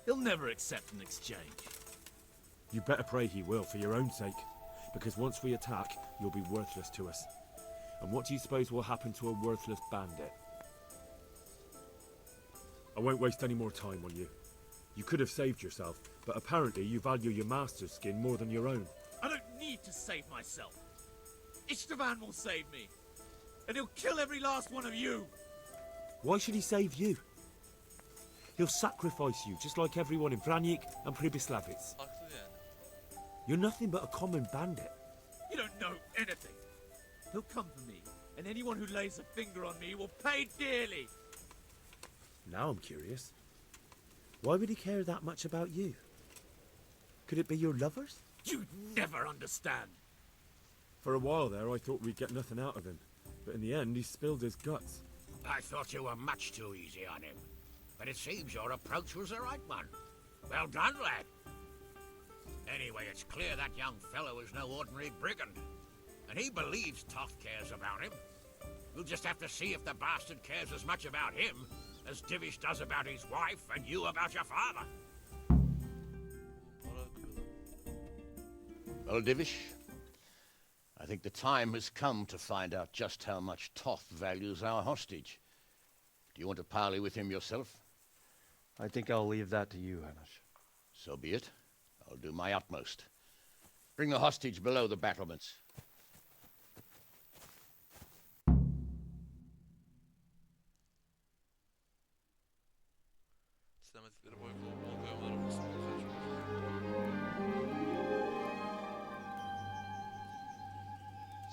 He'll never accept an exchange. You better pray he will, for your own sake. Because once we attack, you'll be worthless to us. And what do you suppose will happen to a worthless bandit? I won't waste any more time on you. You could have saved yourself, but apparently you value your master's skin more than your own. I don't need to save myself. Istvan will save me. And he'll kill every last one of you. Why should he save you? He'll sacrifice you, just like everyone in Vranjik and Pribyslavitz. Haklı yani. You're nothing but a common bandit. You don't know anything. He'll come for me, and anyone who lays a finger on me will pay dearly. Now I'm curious. Why would he care that much about you? Could it be your lovers? You'd never understand. For a while there, I thought we'd get nothing out of him. But in the end, he spilled his guts. I thought you were much too easy on him. But it seems your approach was the right one. Well done, lad. Anyway, it's clear that young fellow is no ordinary brigand. And he believes Toth cares about him. We'll just have to see if the bastard cares as much about him as Divish does about his wife and you about your father. Well, Divish, I think the time has come to find out just how much Toth values our hostage. Do you want to parley with him yourself? I think I'll leave that to you, Hamish. So be it. I'll do my utmost. Bring the hostage below the battlements. Sistematikleri boy koymaları olsun.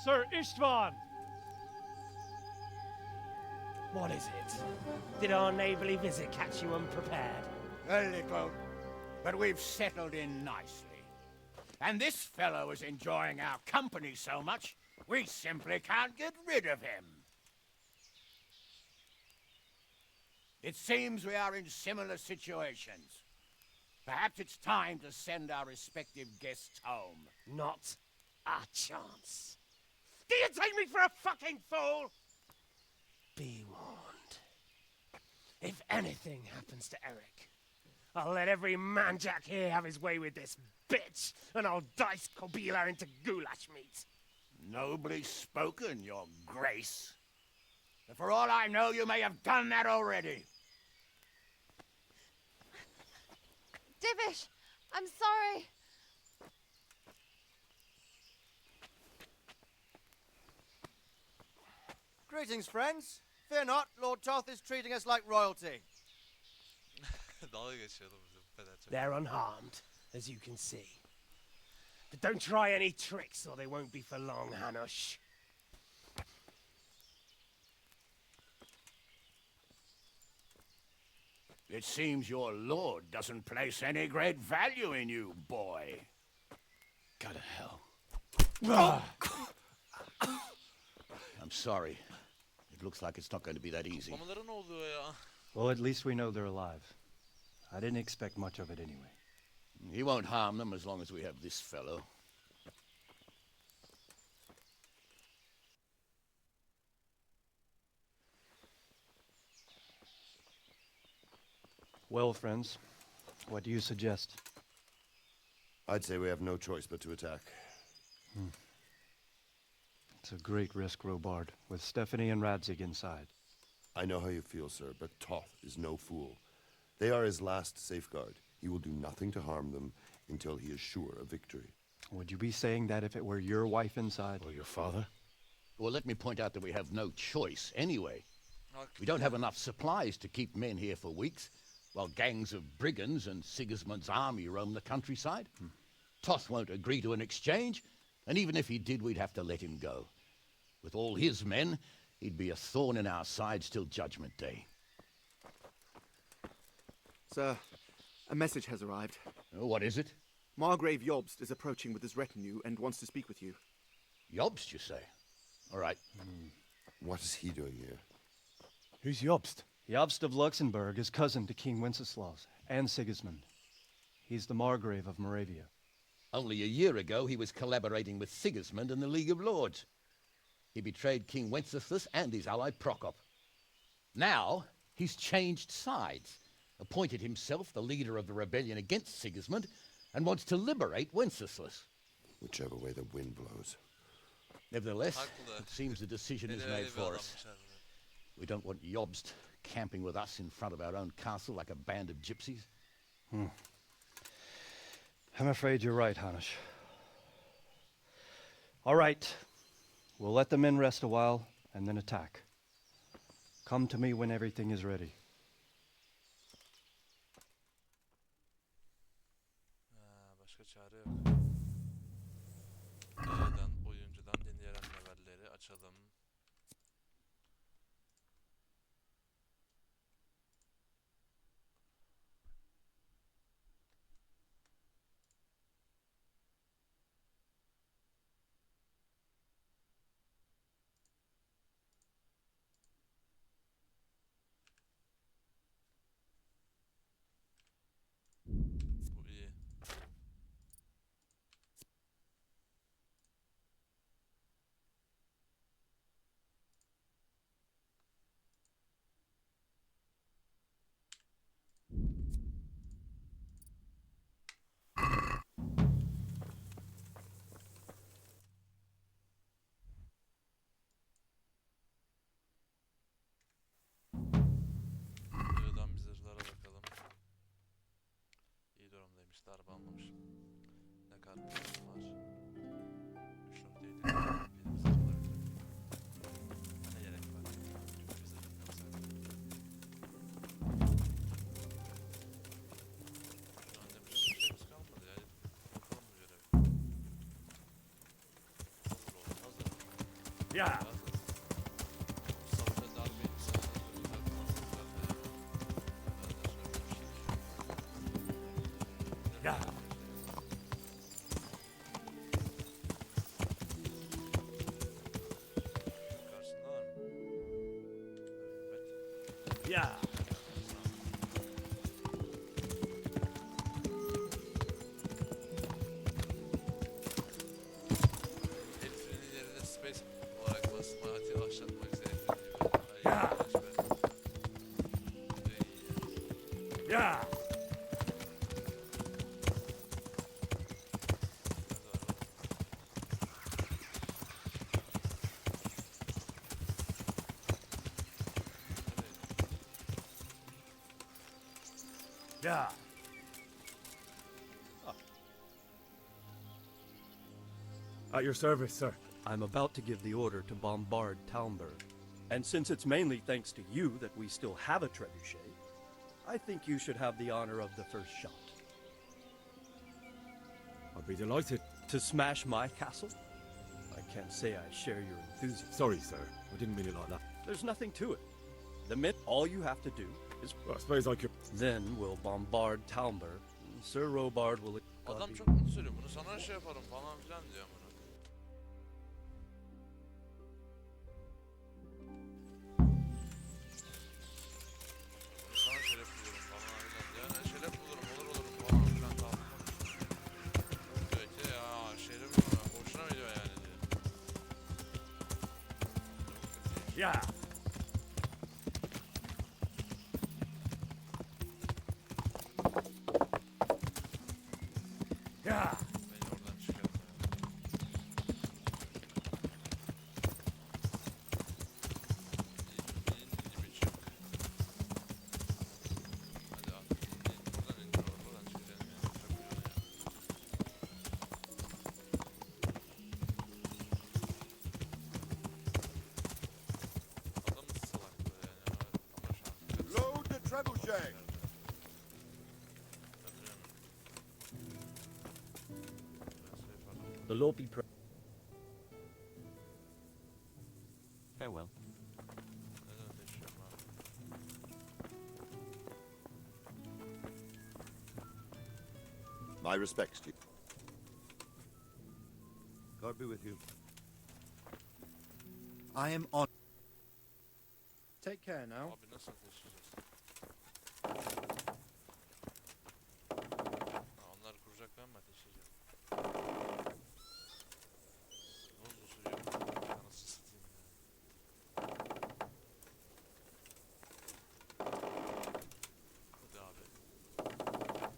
Sir Istvan! What is it? Did our neighborly visit catch you unprepared? A little, but we've settled in nicely. And this fellow is enjoying our company so much, we simply can't get rid of him. It seems we are in similar situations. Perhaps it's time to send our respective guests home. Not a chance. Do you take me for a fucking fool? Be warned. If anything happens to Eric, I'll let every manjack here have his way with this bitch, and I'll dice Kobila into goulash meat. Nobly spoken, your grace. But for all I know, you may have done that already. Divish, I'm sorry. Greetings, friends. Fear not, Lord Toth is treating us like royalty. Dalga geçiyordu bize bu kadar çok. They're unharmed, as you can see. But don't try any tricks, or they won't be for long, Hanush. It seems your lord doesn't place any great value in you, boy. Go to hell. Oh. I'm sorry. It looks like it's not going to be that easy. Mamalara ne oluyor ya? Well, at least we know they're alive. I didn't expect much of it anyway. He won't harm them as long as we have this fellow. Well, friends, what do you suggest? I'd say we have no choice but to attack. It's a great risk, Robard, with Stephanie and Radzig inside. I know how you feel, sir, but Toth is no fool. They are his last safeguard. He will do nothing to harm them until he is sure of victory. Would you be saying that if it were your wife inside? Or your father? Well, let me point out that we have no choice anyway. We don't have enough supplies to keep men here for weeks, while gangs of brigands and Sigismund's army roam the countryside. Toth won't agree to an exchange, and even if he did, we'd have to let him go. With all his men, he'd be a thorn in our sides till Judgment Day. Sir, a message has arrived. Oh, what is it? Margrave Jobst is approaching with his retinue and wants to speak with you. Jobst, you say? All right. What is he doing here? Who's Jobst? Jobst of Luxembourg is cousin to King Wenceslaus and Sigismund. He's the Margrave of Moravia. Only a year ago, he was collaborating with Sigismund and the League of Lords. He betrayed King Wenceslas and his ally Prokop. Now, he's changed sides, appointed himself the leader of the rebellion against Sigismund, and wants to liberate Wenceslas. Whichever way the wind blows. Nevertheless, it seems the decision is made for us. We don't want Jobst camping with us in front of our own castle like a band of gypsies. I'm afraid you're right, Hanush. All right. We'll let the men rest a while and then attack. Come to me when everything is ready. Başka çare yok. Oyuncudan dinleyen levelleri açalım. Bu iyi. Videodan bir zırhlara bakalım. İyi durumdaymış, darbe almamış. Ne kadar var? Yeah. Savaşa darbe Yeah. karşısındalar mı? Evet. Yeah. El freni yerine space olarak basmatiği başlatmak zevkli gibi. Ya. Yeah. Yeah. At your service, sir. I'm about to give the order to bombard Talmberg. And since it's mainly thanks to you that we still have a trebuchet, I think you should have the honor of the first shot. I'd be delighted. To smash my castle? I can't say I share your enthusiasm. Sorry, sir. I didn't mean it like that. There's nothing to it. The minute all you have to do is... Well, I suppose I could... Then we'll bombard Talmberg. Sir Robard will... Adam çok mutlu söylüyor. Bunu sana şey yaparım falan filan diyor bana. Bunu sana şeref bulurum falan filan diyor. Yani şeref bulurum olur falan filan tamam. Diyor ki ya şeref bulurum. Hoşuna mı gidiyor yani diyor. Yeah. Yeah. Beni oradan çıkart. İn gibi çık. Hadi abi. Buradan indir oğlum. Buradan çıkacaksın ya. Çok güzel ya. Adam nasıl salak böyle yani. Ama şans. Load the trebuchet! The Lord be praised. Farewell. Neden değişiyorum abi? My respects to you. God be with you. I am on. Take care now. Abi nasıl ateşleyeceğiz? Ha, onlar kuracak ben mi ateşleyeceğim? Ne uzun sürüyor? Anasını satayım ya. Hadi abi. Tamam.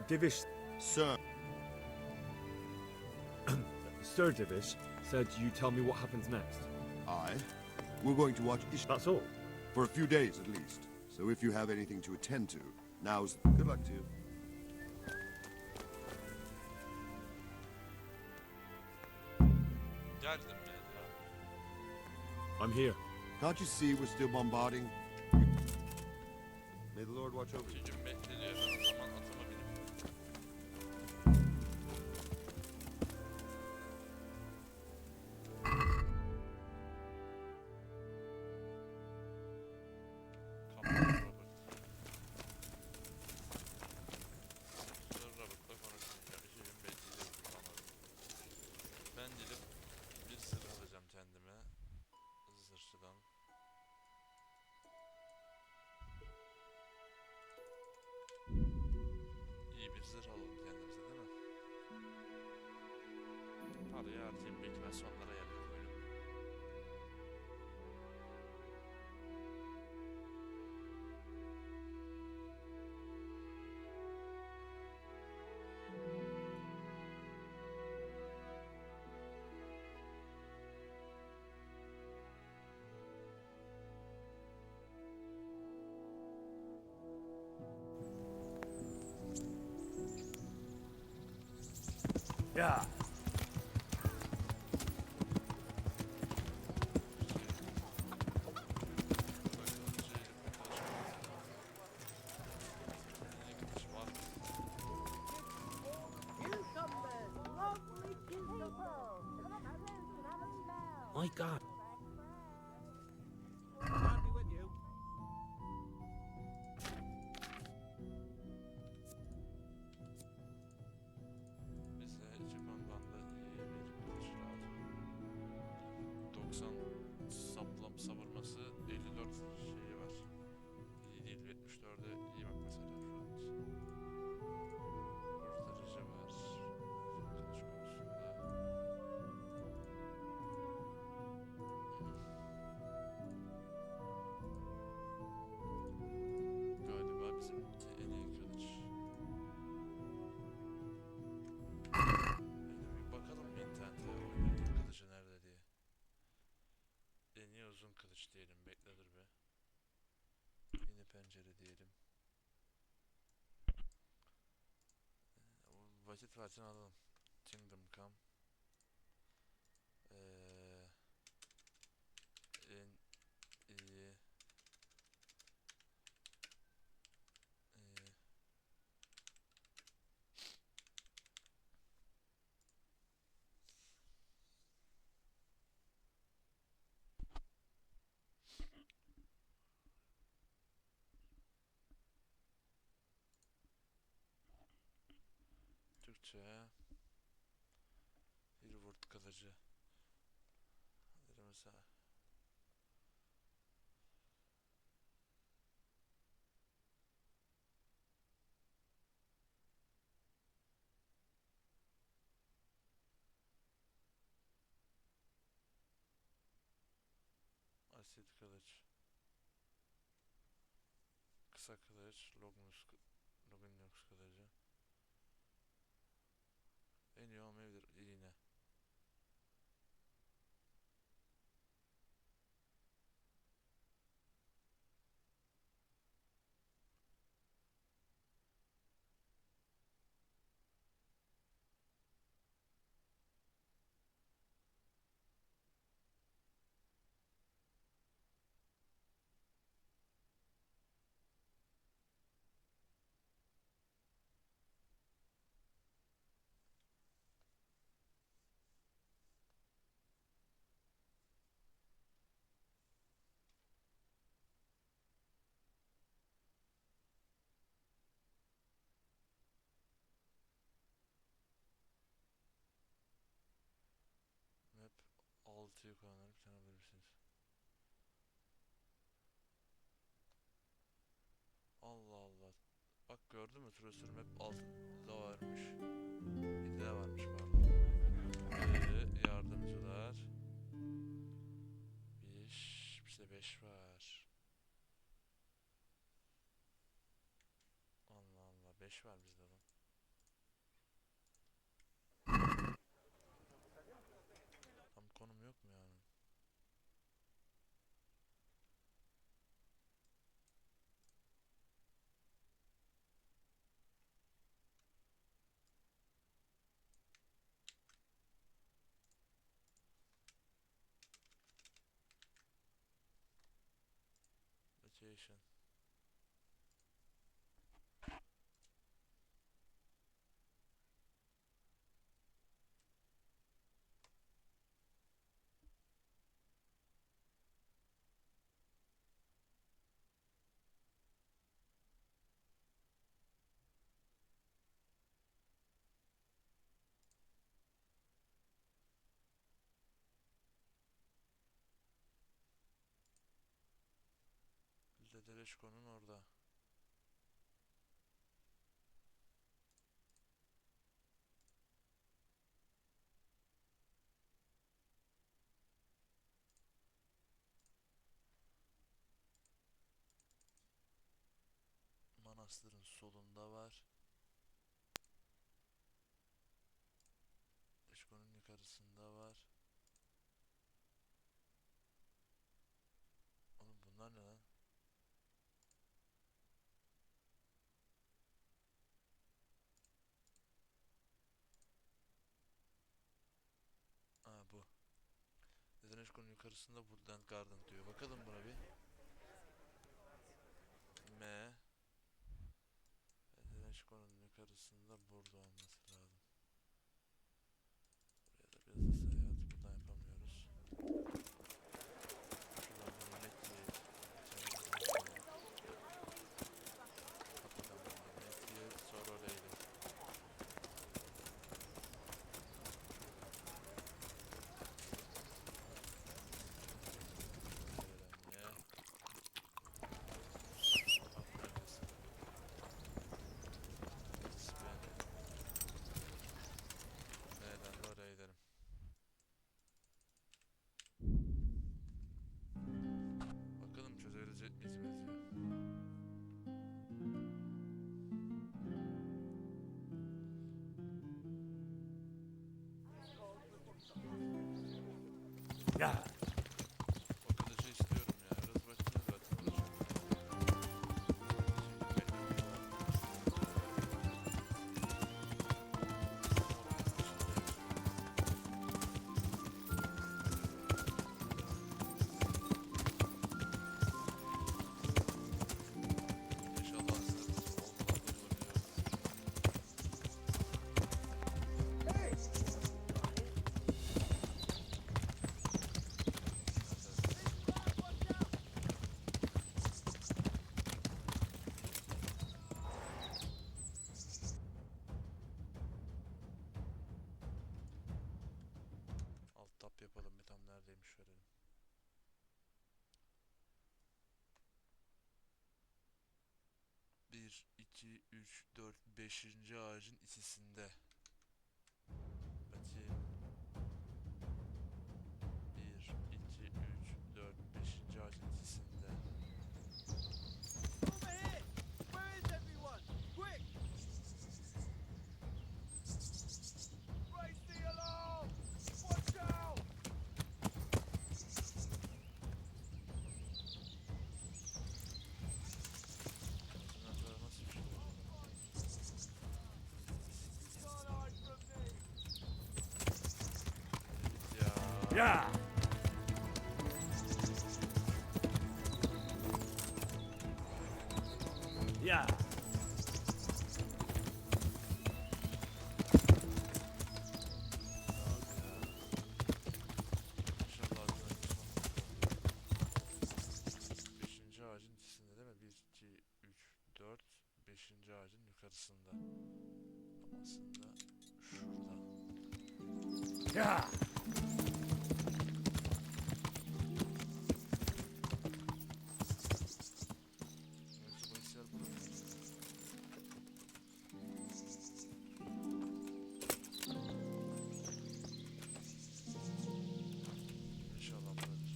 Divish. Sir. Sir Divish said you tell me what happens next. We're going to watch That's all? For a few days at least. So if you have anything to attend to, now's... Good luck to you. Geldim ben ya. I'm here. Can't you see we're still bombarding? May the Lord watch over you. Gücüm bekleniyor. Ben o zaman atıma binip. Kaptan Robert. Sir Robert'la konuşmayacağım. Gücüm bekleniyor. Anladım. Ben gidip bir zırh alacağım kendime. Zırhçıdan. İyi bir zırh alalım kendimize değil mi? Parayı harcayayım büyük ihtimal sonlara yapayım oyunu. Yeah. My God. I'll be with you. Bize Cikon'dan da iyi bir kılıç lazım. 90 savurması, 54 şeyi var. İyi değil, 74'e iyi bak mesela şu an. Kurtarıcı var. Kılıç konusunda. Galiba bizimki en iyi kılıç. Bir bakalım bir internete oyun en iyi kılıcı nerede diye. En iyi uzun kılıç diyelim. Bekle dur be. Yeni pencere diyelim. Vakit versin alalım. Kingdom Come. En iyi Türkçe Herwood kılıcı. Mesela asit kılıç. Kısa kılıç. Lognus kılıcı. En iyi olmayabilir. İğne. Map 6'yı kullanıp tanıyabilirsiniz. Allah Allah. Bak gördün mü? Tracer Map 6'da varmış. 7'de varmış pardon. Yardımcılar. 5. Bizde 5 var. Allah Allah. 5 var bizde lan. Location. Deliverance orada. Manastırın solunda var. Işkonun yukarısında var. Oğlum bunlar ne lan? Aa bu. Deliverance yukarısında Woodland Garden diyor. Bakalım buna bir. M. Deliverance yukarısında burada olması lazım. Buraya da biraz da seyahat buradan yapamıyoruz. Şuradan bir yemek yiyelim. Kapıdan bir yemek yiyelim. Sonra oraya gidelim. Bakalım çözebilecek miyiz mevzuyu? Ya. O kılıcı istiyorum ya. Biraz vaktimiz zaten olacak. Alt tab yapalım bir tam neredeymiş görelim. Bir, iki, üç, dört, beşinci ağacın ikisinde. Bakayım. 1, 2, 3, 4, 5. ağacın ikisinde. Over here! Where is everyone? Quick! Raise the alarm! Watch out! Bunlar nasıl bir şey acaba? Ya. Ya. Beşinci ağacın ikisinde değil mi? 1, 2, 3, 4, 5. ağacın yukarısında. Ama aslında şurada. Ya. Mevzu bahis yer burada mı? İnşallah buradadır.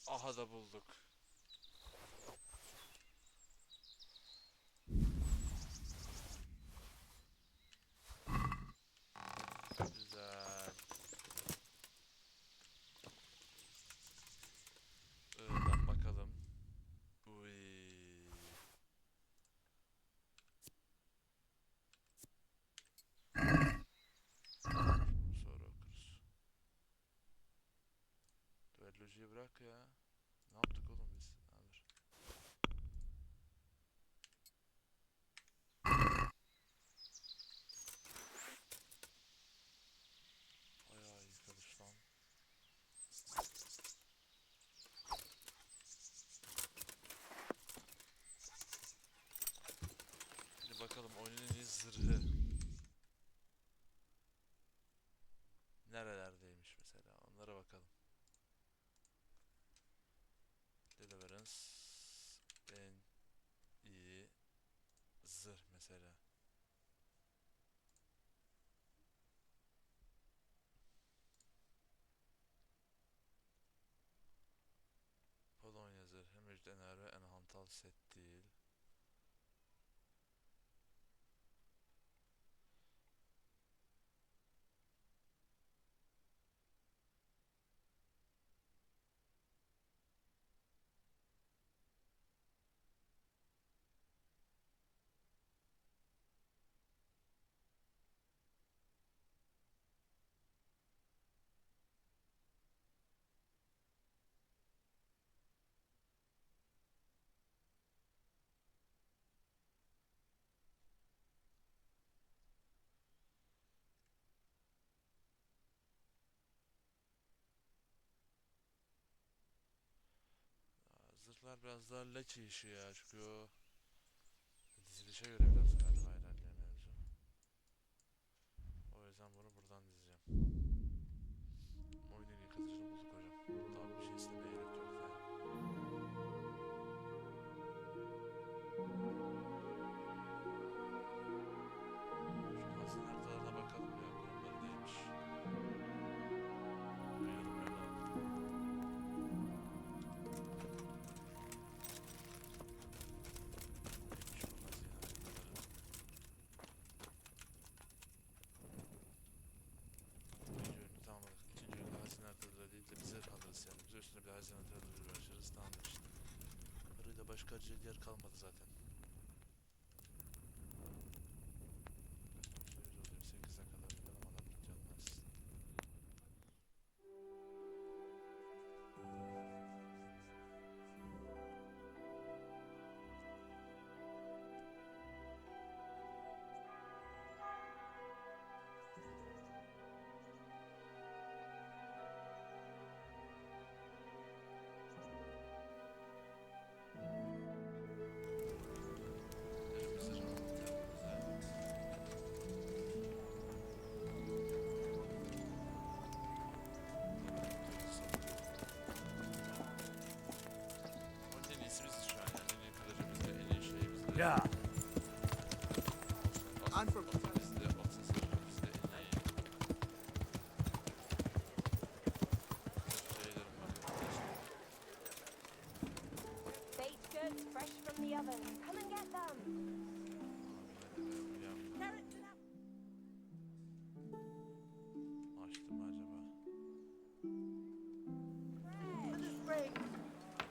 Aha da bulduk. Güzel. I'dan bakalım. Uy. Teknolojiyi bırak ya. Ne yaptık oğlum biz? Ha, dur. Bayağı iyi kılıç lan. Şimdi bakalım oyunun en iyi zırhı nerelerdeymiş mesela, onlara bakalım. Deliverance en iyi zırh mesela. Polonya zırhı müjdeler ve en hantal set değil. Zırhlar biraz daha leçi işi ya, çünkü o dizilişe göre biraz galiba ilerliyor mevzu. O yüzden bunu buradan dizeceğim. Oyunun ilk kılıcını bulduk hocam. Daha bir şey istemeye gerek yok yani. Şu hazine haritalarına bakalım ya, konumları neymiş. Bir yorum yapalım. Tamamladık. İkinci üründe hazine haritaları değil de bir zırh alırız yani. Bize üstüne bir hazine haritaları uğraşırız. Tamamdır işte. Harita başka harcayacak yer kalmadı zaten. Kaç oluyor? 8'e kadar gidelim. Adam git gelmez. Yeah. I'm from. Baked goods fresh from the oven. Come and get them. Carrots and Açtı mı acaba?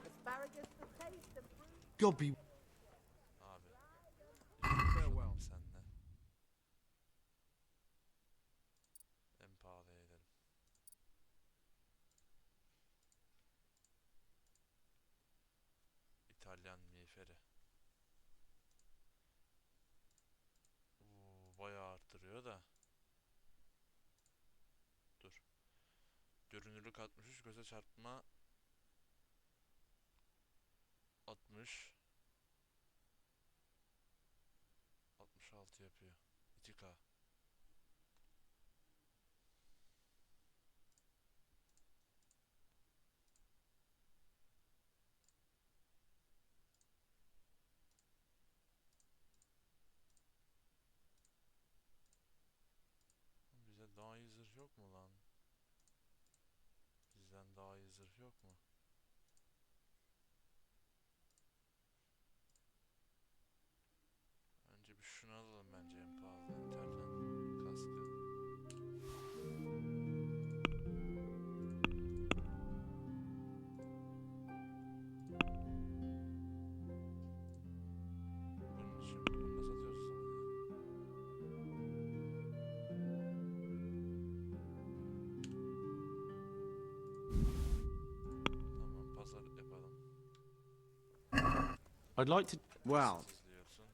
Asparagus for taste and fruit. God be. Abi. Farewell. Senle. En pahalıya gidelim. İtalyan miğferi. Bayağı arttırıyor da. Dur. Görünürlük 63, göze çarpma 60. 66 yapıyor. 2K. Bize daha iyi zırh yok mu lan? Bizden daha iyi zırh yok mu? Önce bir şunu alalım bence, en pahalı İtalyan kaskı. Bunun için bunu da satıyoruz o zaman ya. I'd like to. Well, Diyorsun.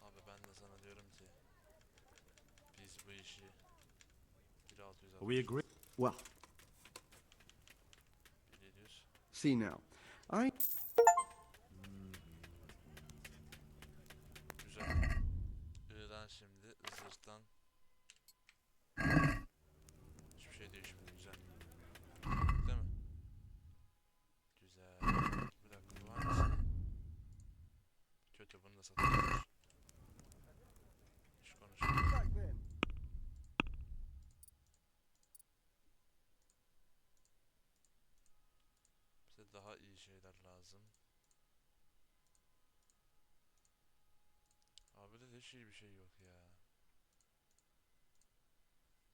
Abi ben de sana diyorum ki biz bu işi 1660 We agree. well, 1700 see now. güzel. I'dan şimdi zırhtan hiçbir şey değişmiyor. Güzel. Değil mi? Güzel. Bir dakika bu hangisi? Kötü, bunu da satıyoruz. Hiç konuşalım. Bize daha iyi şeyler lazım. Abi de hiç iyi bir şey yok ya.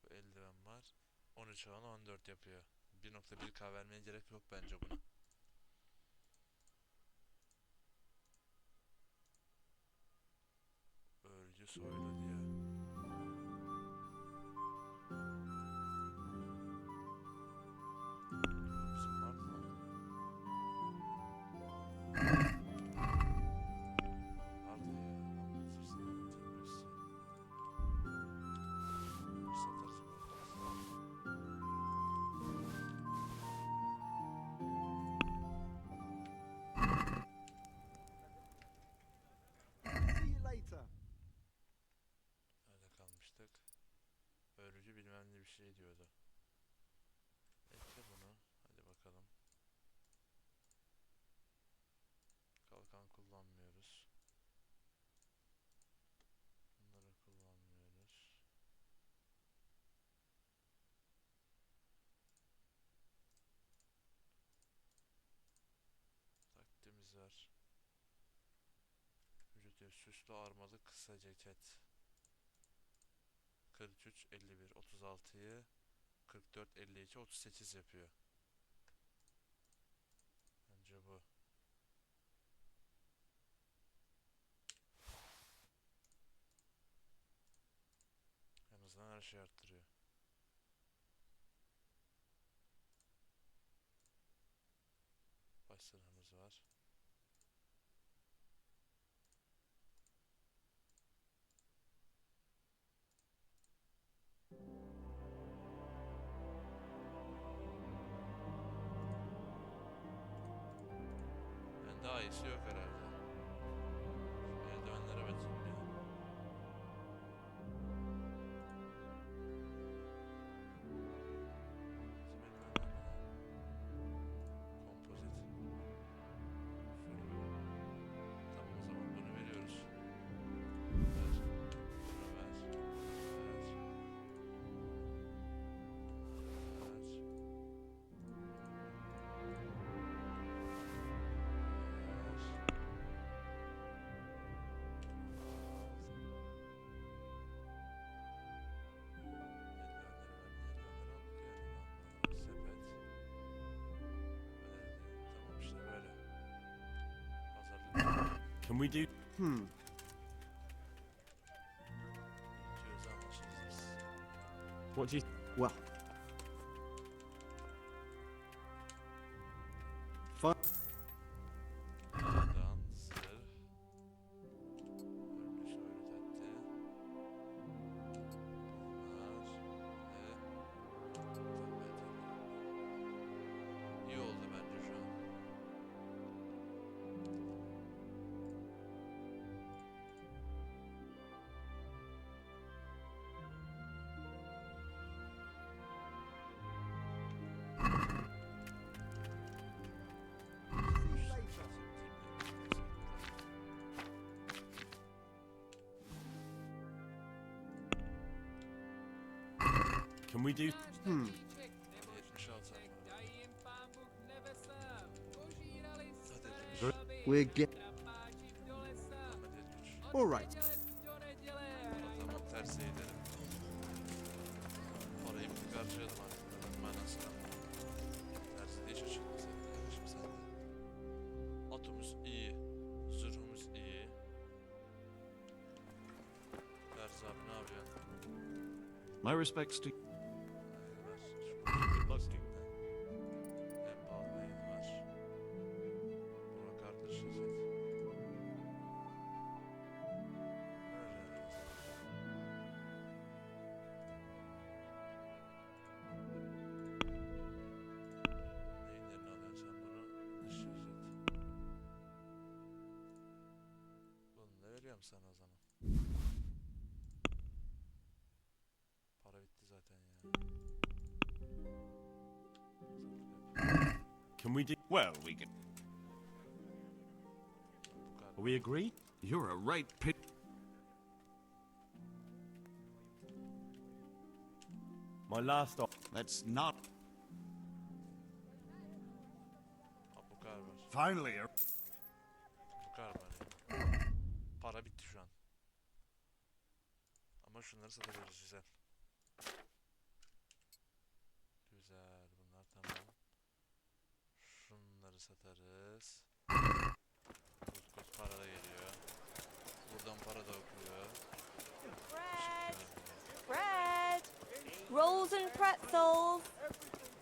Bu eldiven var. 13 alan 14 yapıyor. 1.1K vermeye gerek yok bence buna. Örgü soylu diyor. Bizim var mı? Vardı ya. Satarız bu. See you later. Öyle kalmıştık. Örgü bilmem ne bir şey diyordu. Ekle bunu. Hadi bakalım. Kalkan kullanmıyoruz. Bunları kullanmıyoruz. Taktiğimiz var. Vücut süslü armalı kısa ceket. 43, 51, 36'yı 44, 52, 38 yapıyor. Bence bu. En azından her şey arttırıyor. Baş sınırımız var. En daha iyisi yok herhalde. Eldivenlere bakayım bir. Kompozit. Tamam, o zaman bunu veriyoruz. Ver. Bunu ver. Ver. Ver. Can we do? What do you? Well, fun. İyi oldu bence şu an. Can we do? 76 We're get. All right. Tamam, ters eğilelim. Parayı bir harcayalım artık. Manasına. Tersi de hiç açılmaz. Şimdi sen de. Atımız iyi. Zırhımız iyi. Terzi abi ne yapıyorsun? My respects to. En pahalı neydi var? sana o zaman. Para bitti zaten ya. Can we do? Well, we can. We agree? You're a right pig. My last op. Let's not. Bu kadar var. Finally. Bu kadar var ya. Para bitti şu an. Ama şunları satabiliriz, güzel. Güzel, bunlar tamam. Şunları satarız. Kut para da geliyor. Buradan para da okuyor. Bread! Bread! Rolls and pretzels!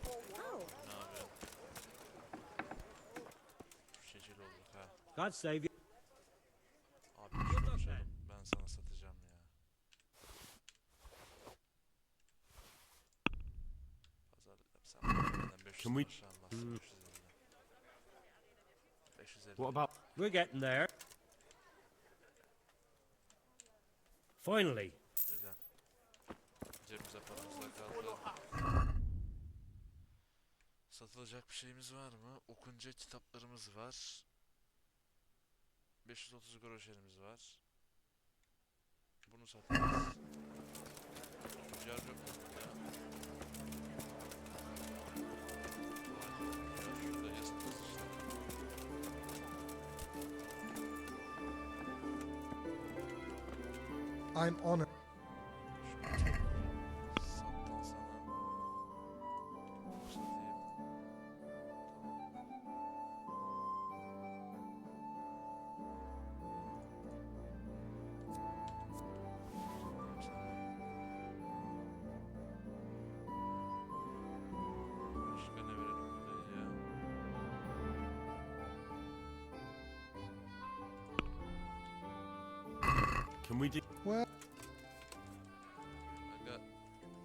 Oh. Ne yapıyorsun? Şecil olduk ha. God save you. Abi konuşalım. Ben sana satacağım ya. Pazarlık yapsam benden 500 Can we- aşağı almazsın, 550. 550. What about? We're getting there. Finally. Güzel. Cebimize paramız da kaldı. Satılacak bir şeyimiz var mı? Okunacak kitaplarımız var. 530 groşerimiz var. Bunu satarız. Tüccar yok mu burada? Şurada yazılmaz işte. I'm honored. Sattan sana. Satayım. Başka ne verelim buraya ya? Can we do? Well, Aga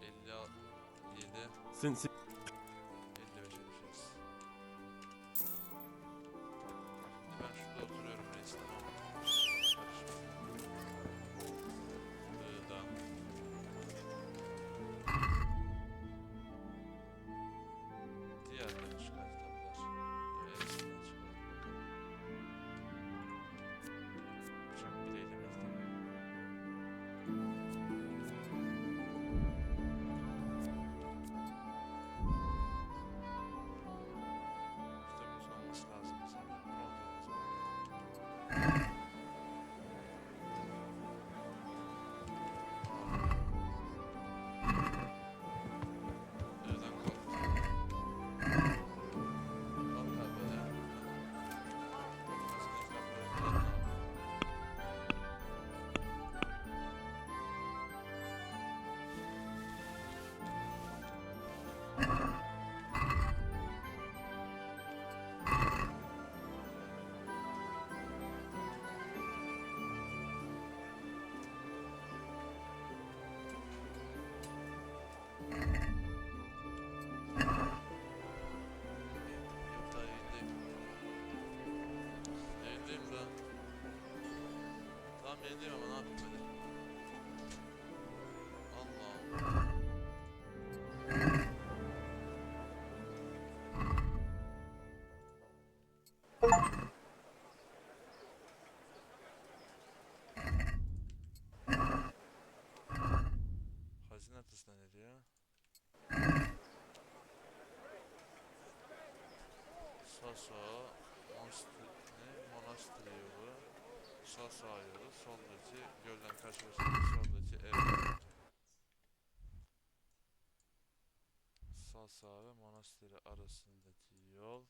57 Since it, 55'e düşeriz. Şimdi ben şurada oturuyorum reis, tamam mı? Iğdan. Diğerleri çıkar kitaplar. Hepsinden çıkar bakalım. Uçak bileğiyle tabii. Kitabımız olması lazım. Sanırım ne oldu o zaman? Nereden kalktı? Vallahi böyle. Nasıl kitapları falan ne yapıyor? Yok daha yayındayım. Yayındayım da. Tamam yayındayım ama ne yapayım hadi. Allah Allah. Hazine haritası ne diyor? Sasa, Monastır yolu, Sasa yolu, soldaki gölden karşılaştığı soldaki ev. Sasa ve Monastırı arasındaki yol.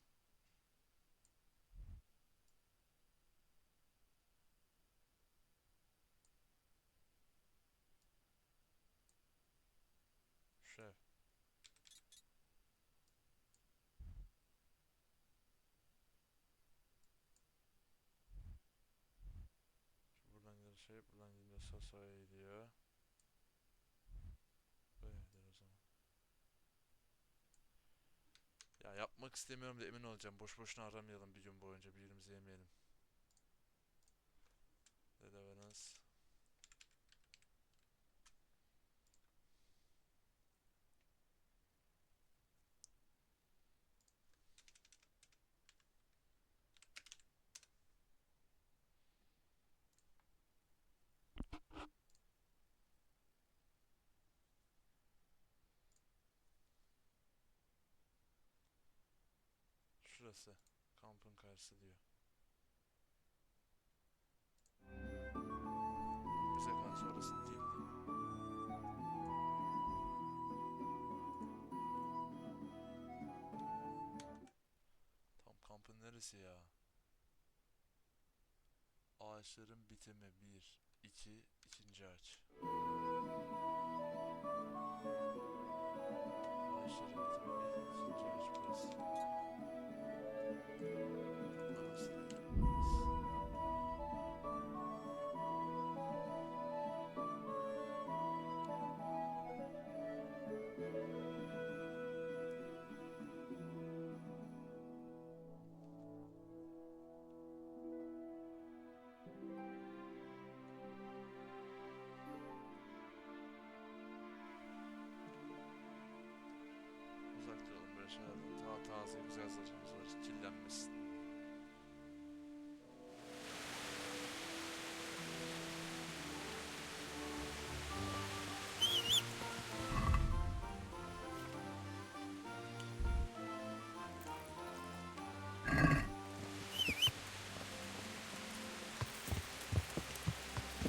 Şef. Buradan gidiyor buradan gidiyor Sasa'ya gidiyor. Böyledir o zaman. Ya yapmak istemiyorum da emin olacağım. Boş boşuna aramayalım bir gün boyunca. Birbirimizi yemeyelim. Deliverance. gideceğiz. Şurası. Kampın karşısı diyor. Bir sekans sonrasını değildi. Tam kampın neresi ya? Ağaçların bitimi 1, 2, ikinci ağaç. Ağaçların bitimi 1, ikinci ağaç burası. Orası da uzak duralım böyle şeylerden. Taze güzel saçımız var. Kirlenmesin.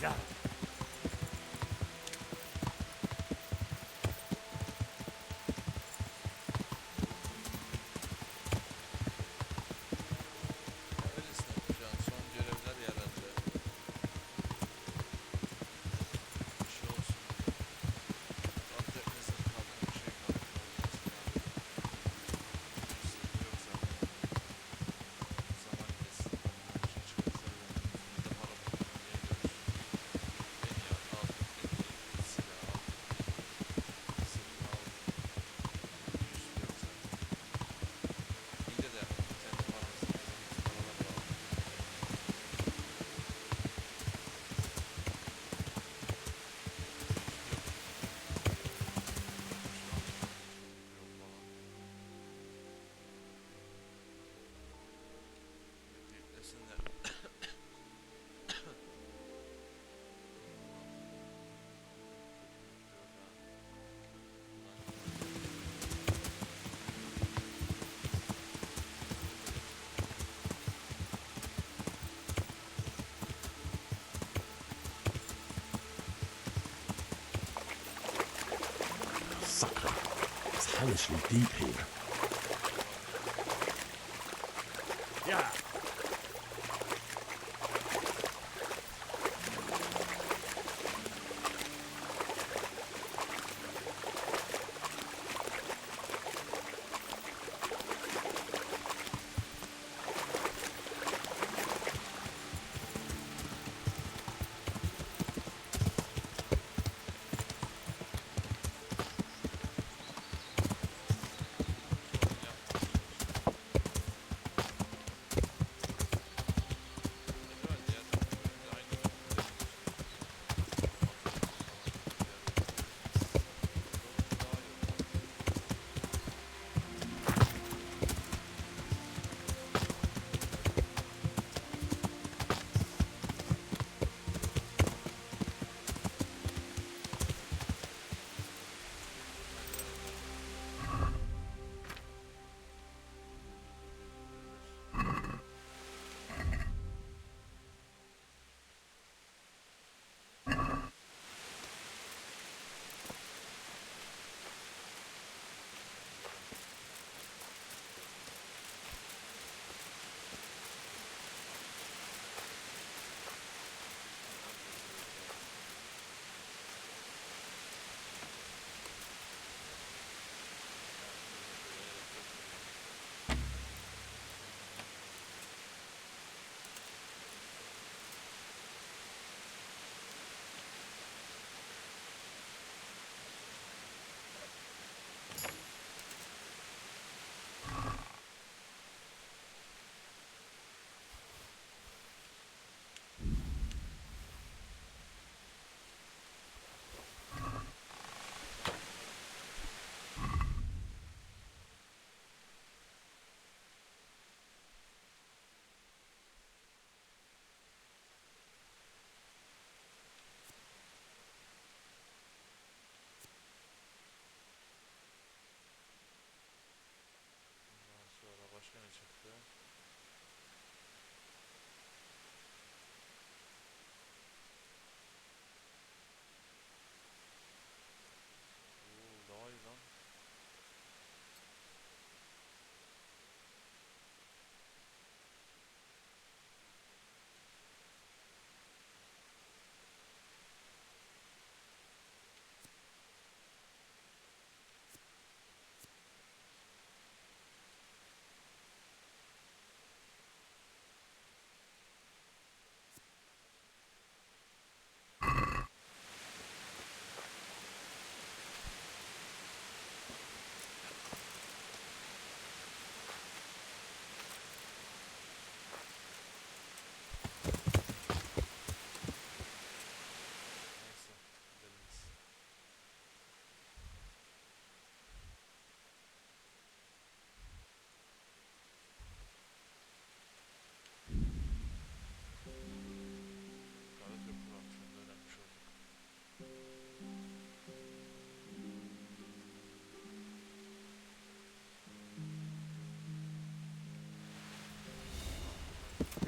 Got it. Öylesine şu an son görevler herhalde. Bir şey olsun. Atletmezin kaldı bir şey kaldı. Yok zaten. Zaman geçsin. Bir şey çıkarsa bir de para bulmaya geliyoruz. En iyi at al. En iyi silah al. Silah al. Yüzü yok zaten. Yine de kendi paramızı paralar bağlı. Yüklesinler. Sucker. It's hellishly deep here. Yeah.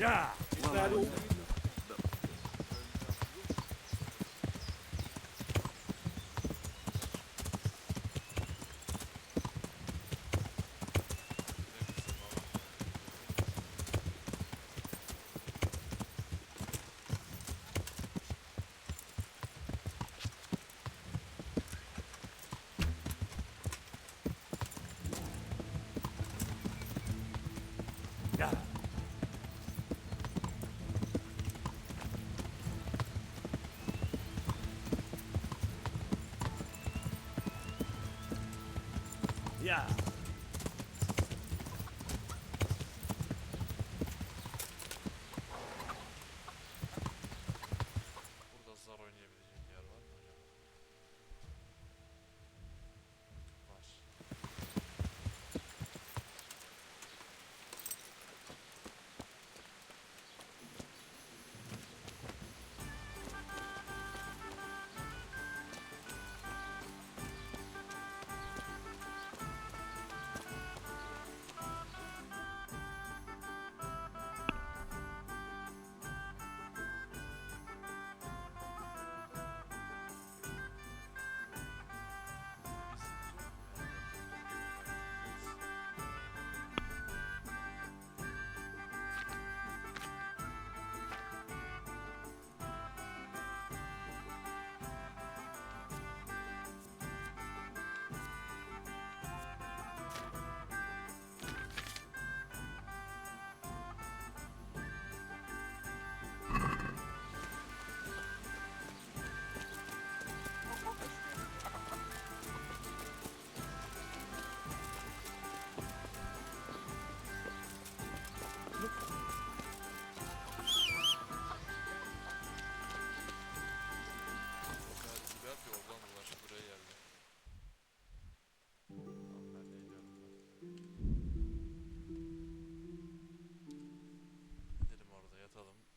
Yeah. Is that all? Yeah. Yeah. Burada zar oynayabileceğim bir yer var mı acaba? Var.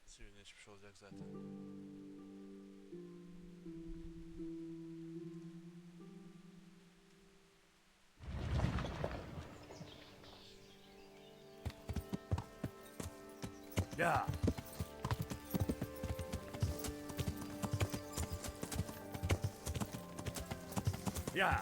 Suyunu içmiş olacak zaten. Yeah. Yeah.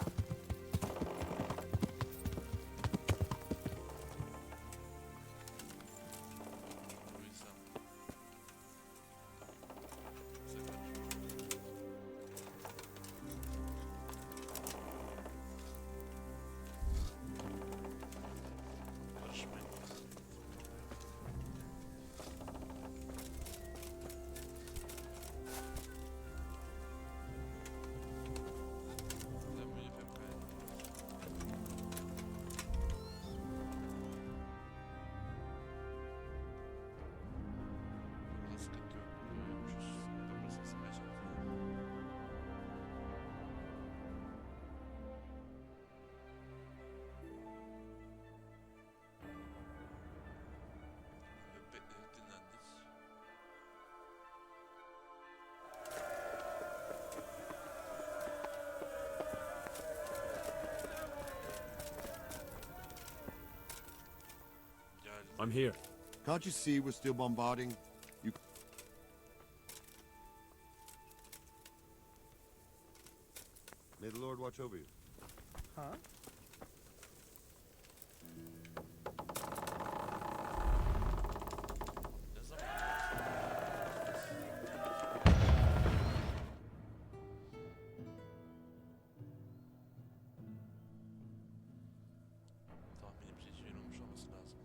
I'm here. Can't you see we're still bombarding? You... May the Lord watch over you. Huh? Tahminimce 2000 olmuş olması lazım.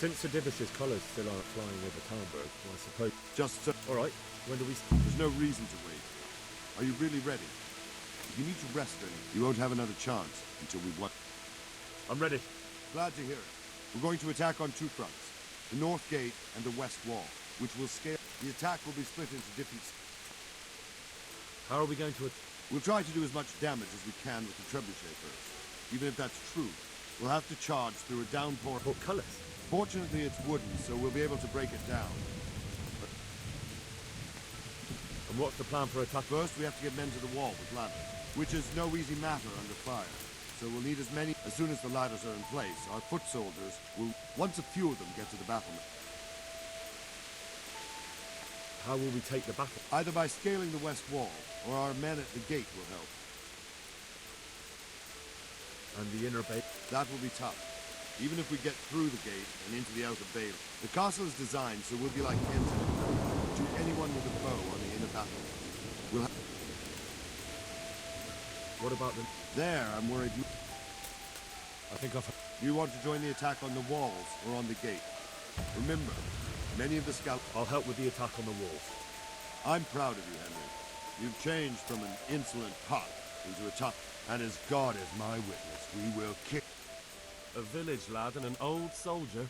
Since Sir Divish's colours still aren't flying over Talmberg, well, I suppose... Just so... All right, when do we... There's no reason to wait. Are you really ready? If you need to rest any, you won't have another chance until we've won. I'm ready. Glad to hear it. We're going to attack on two fronts. The North Gate and the West Wall, which will scale... The attack will be split into different... How are we going to... We'll try to do as much damage as we can with the trebuchet first. Even if that's true, we'll have to charge through a downpour... Portcullis? Fortunately, it's wooden, so we'll be able to break it down. And what's the plan for attack? First, we have to get men to the wall with ladders, which is no easy matter under fire. So we'll need as many. As soon as the ladders are in place, our foot soldiers will, once a few of them get to the battlement. How will we take the battle? Either by scaling the west wall, or our men at the gate will help. And the inner bay? That will be tough. Even if we get through the gate and into the outer bay. The castle is designed so we'll be like Ensign to anyone with a bow on the inner battlement. We'll have... What about the... There, I'm worried. I think I've... You want to join the attack on the walls or on the gate? Remember, many of the scouts... I'll help with the attack on the walls. I'm proud of you, Henry. You've changed from an insolent pot into a tough... And as God is my witness, we will kick... A village lad and an old soldier.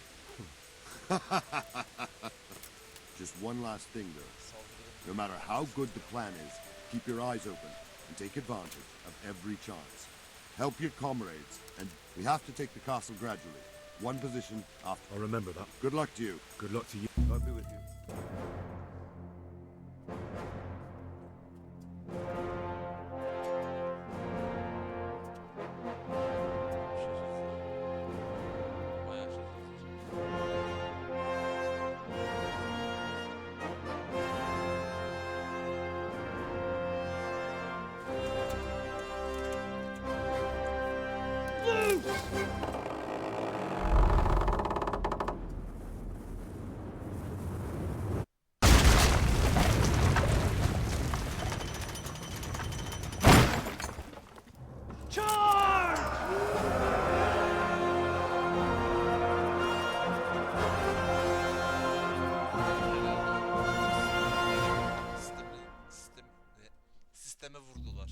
Just one last thing, though. No matter how good the plan is, keep your eyes open and take advantage of every chance. Help your comrades, and we have to take the castle gradually. One position after. I'll remember that. Good luck to you. Good luck to you. God be with you. Sisteme vurdular.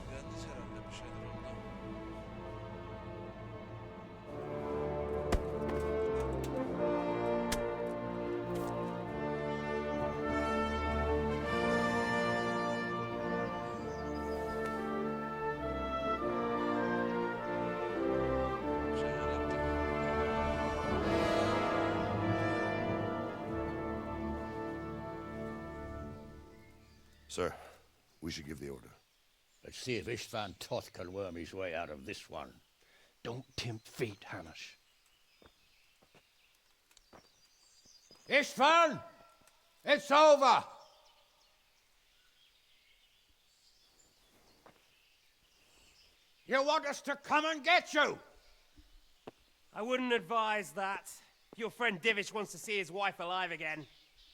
Beğendiniz herhalde bir şeyler oldu. Bir şeyler yaptık. Sir, we should give the order. Let's see if Istvan Toth can worm his way out of this one. Don't tempt fate, Hanash. Istvan! It's over! You want us to come and get you? I wouldn't advise that. Your friend Divish wants to see his wife alive again.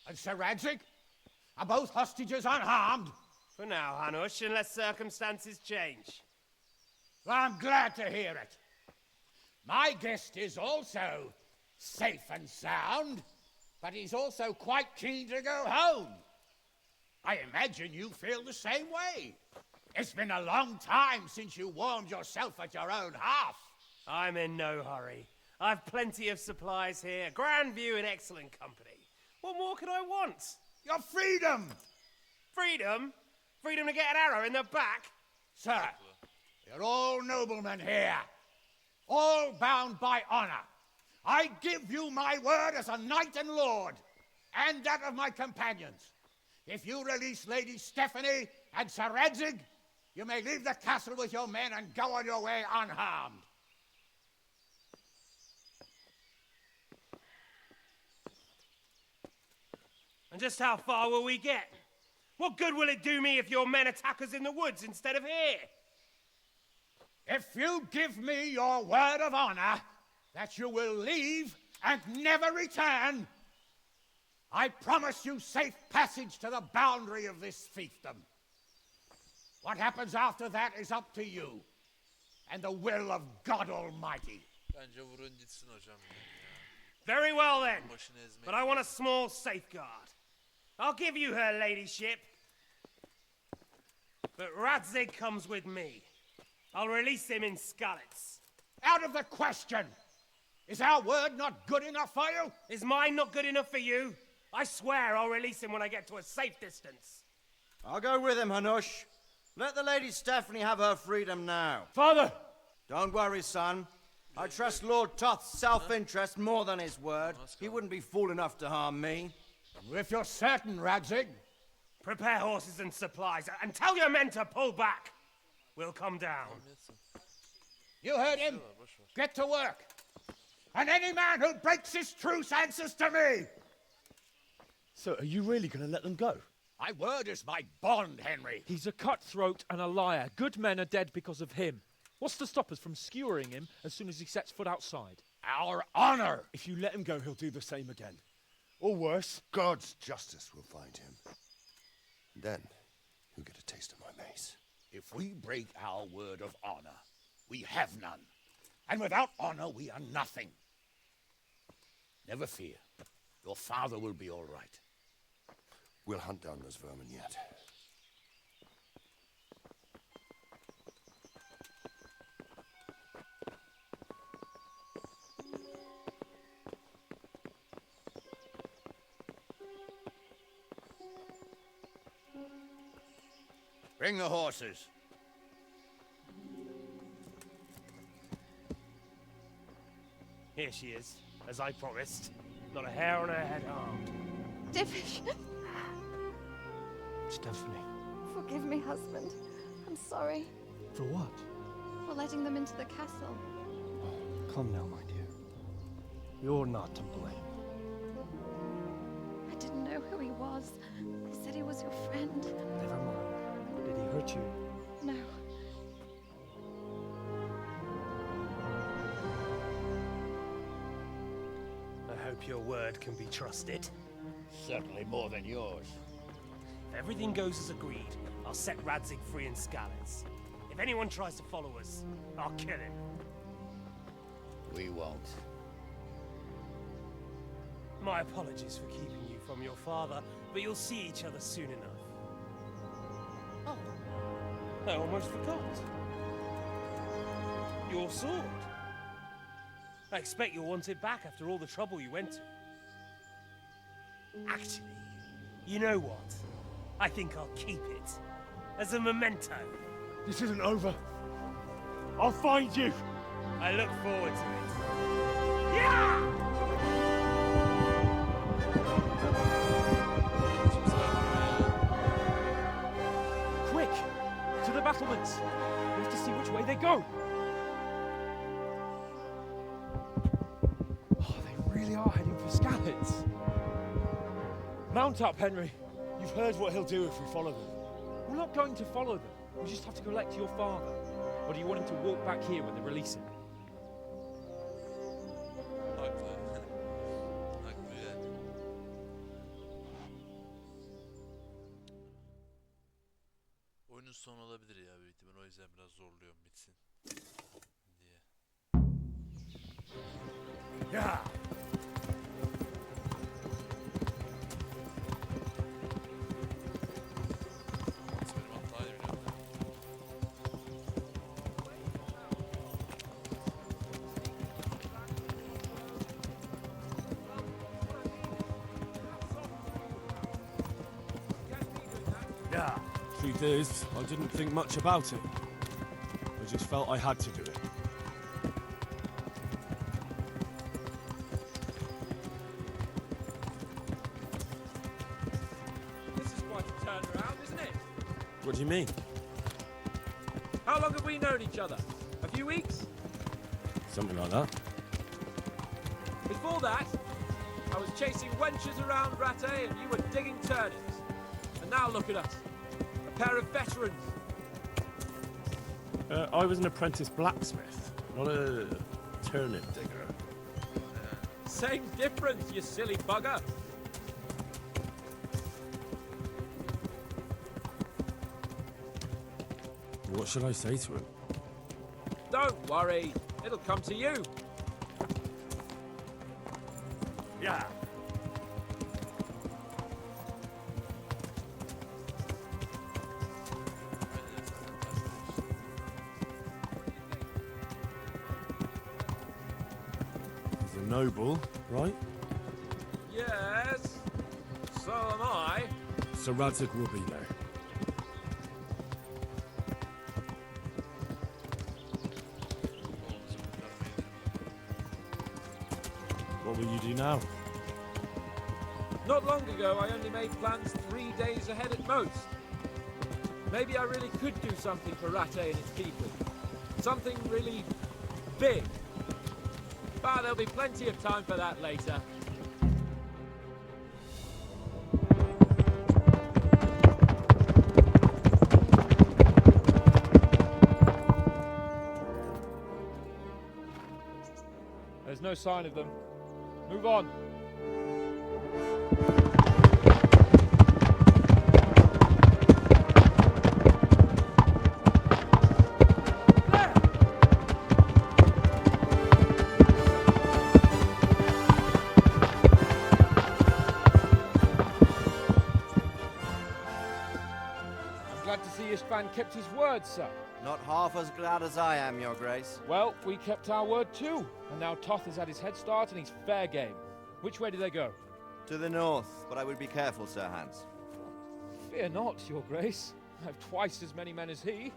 And Sir Radzig? Are both hostages unharmed? For now, Hanush, unless circumstances change. Well, I'm glad to hear it. My guest is also safe and sound, but he's also quite keen to go home. I imagine you feel the same way. It's been a long time since you warmed yourself at your own hearth. I'm in no hurry. I've plenty of supplies here, grand view and excellent company. What more could I want? Your freedom! Freedom? Freedom to get an arrow in the back? Sir, you're all noblemen here, all bound by honor. I give you my word as a knight and lord, and that of my companions. If you release Lady Stephanie and Sir Radzig, you may leave the castle with your men and go on your way unharmed. And just how far will we get? What good will it do me if your men attack us in the woods instead of here? If you give me your word of honor that you will leave and never return, I promise you safe passage to the boundary of this fiefdom. What happens after that is up to you and the will of God Almighty. Bence vurun gitsin hocam. Very well then, Başını ezmek. but I want a small safeguard. I'll give you her ladyship, but Radzig comes with me. I'll release him in Skalitz. Out of the question! Is our word not good enough for you? Is mine not good enough for you? I swear I'll release him when I get to a safe distance. I'll go with him, Hanush. Let the Lady Stephanie have her freedom now. Father! Don't worry, son. I trust Lord Toth's self-interest more than his word. He wouldn't be fool enough to harm me. If you're certain, Radzig. Prepare horses and supplies, and tell your men to pull back. We'll come down. You heard him. Get to work. And any man who breaks this truce answers to me. So, are you really going to let them go? My word is my bond, Henry. He's a cutthroat and a liar. Good men are dead because of him. What's to stop us from skewering him as soon as he sets foot outside? Our honor. If you let him go, he'll do the same again. Or worse. God's justice will find him. Then, he'll get a taste of my mace. If we break our word of honor, we have none. And without honor, we are nothing. Never fear. Your father will be all right. We'll hunt down those vermin yet. Bring the horses. Here she is, as I promised. Not a hair on her head harmed. Divish, Stephanie. forgive me, husband. I'm sorry For what? for letting them into the castle. Come now, my dear. You're not to blame. I didn't know who he was. He said he was your friend. Never mind. Did he hurt you? No. I hope your word can be trusted. Certainly more than yours. If everything goes as agreed, I'll set Radzig free in Skalitz. If anyone tries to follow us, I'll kill him. We won't. My apologies for keeping you from your father, but you'll see each other soon enough. Oh, I almost forgot. Your sword. I expect you'll want it back after all the trouble you went to. Actually, you know what? I think I'll keep it. As a memento. This isn't over. I'll find you. I look forward to it. Yeah! Quick! To the battlements! We have to see which way they go! Oh, they really are heading for Skalitz. Mount up, Henry. You've heard what he'll do if we follow them. We're not going to follow them. We just have to collect your father. Or do you want him to walk back here when they release him? Haklı. Haklı yani. Oyunun sonu olabilir ya büyük ihtimal. O yüzden biraz zorluyorum bitsin diye. Yeah! Benim hatayı biliyorum. Yeah! Truth is, I didn't think much about it. I just felt I had to do it. This is quite a turnaround, isn't it? What do you mean? How long have we known each other? A few weeks? Something like that. Before that, I was chasing wenches around Rattay and you were digging turnips. And now look at us. A pair of veterans. I was an apprentice blacksmith, not a turnip digger. Same difference, you silly bugger. What should I say to him? Don't worry, it'll come to you. Yeah! He's a noble, right? Yes, so am I. So Radzig will be there. What will you do now? Not long ago, I only made plans 3 days ahead at most. Maybe I really could do something for Rattay and its people. Something really big. But there'll be plenty of time for that later. There's no sign of them. Move on. I'm glad to see Istvan kept his word, sir. Not half as glad as I am, Your Grace. Well, we kept our word too. And now Toth has had his head start and he's fair game. Which way do they go? To the north, but I would be careful, Sir Hans. Fear not, Your Grace. I have twice as many men as he.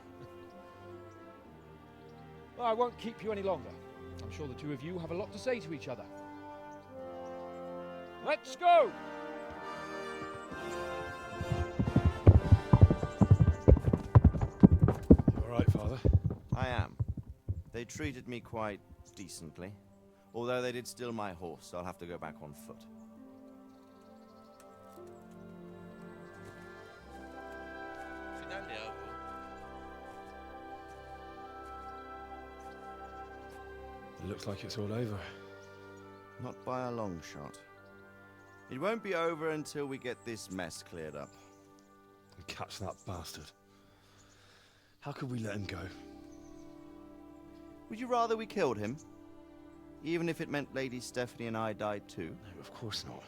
Well, I won't keep you any longer. I'm sure the two of you have a lot to say to each other. Let's go! You all right, Father? I am. They treated me quite decently. Although they did steal my horse, so I'll have to go back on foot. Final ya bu. It looks like it's all over. Not by a long shot. It won't be over until we get this mess cleared up. And catch that bastard. How could we let him go? Would you rather we killed him? Even if it meant Lady Stephanie and I died too? No, of course not.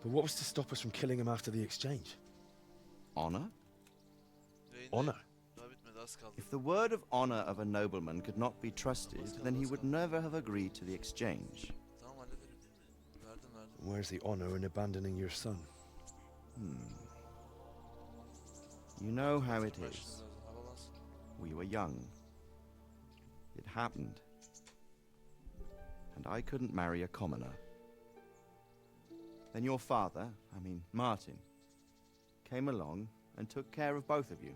But what was to stop us from killing him after the exchange? Honor? Honor? Daha bitmedi, az kaldı. If the word of honor of a nobleman could not be trusted, then he would never have agreed to the exchange. Tamam hallederim değil mi? Verdim. Where's the honor in abandoning your son? You know how it is. Başınız lazım, havalansın. We were young. It happened. And I couldn't marry a commoner. Then your father, Martin, came along and took care of both of you.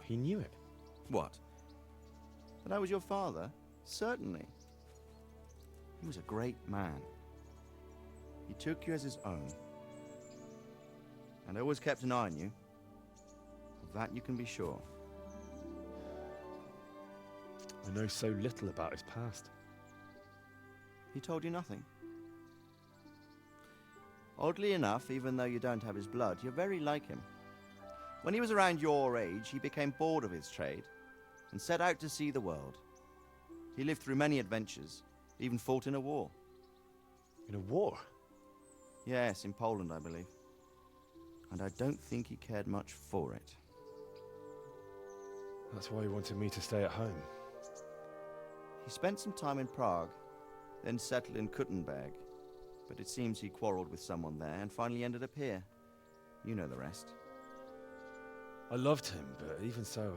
He knew it. What? That I was your father? Certainly. He was a great man. He took you as his own. And always kept an eye on you. Of that you can be sure. I know so little about his past. He told you nothing? Oddly enough, even though you don't have his blood, you're very like him. When he was around your age, he became bored of his trade and set out to see the world. He lived through many adventures, even fought in a war. In a war? Yes, in Poland, I believe. And I don't think he cared much for it. That's why he wanted me to stay at home. He spent some time in Prague, then settled in Kuttenberg. But it seems he quarreled with someone there and finally ended up here. You know the rest. I loved him, but even so,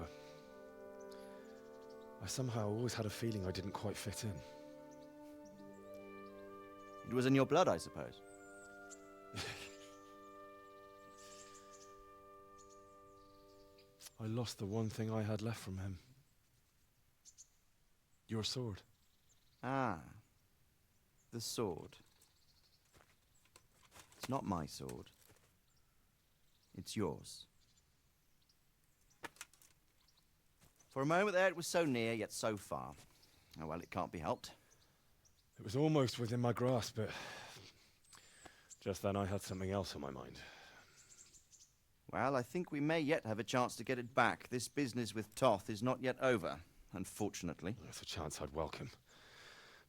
I somehow always had a feeling I didn't quite fit in. It was in your blood, I suppose. I lost the one thing I had left from him. Your sword. Ah. The sword. It's not my sword. It's yours. For a moment there, it was so near, yet so far. Oh, well, it can't be helped. It was almost within my grasp, but just then I had something else on my mind. Well, I think we may yet have a chance to get it back. This business with Toth is not yet over, unfortunately. That's a chance I'd welcome.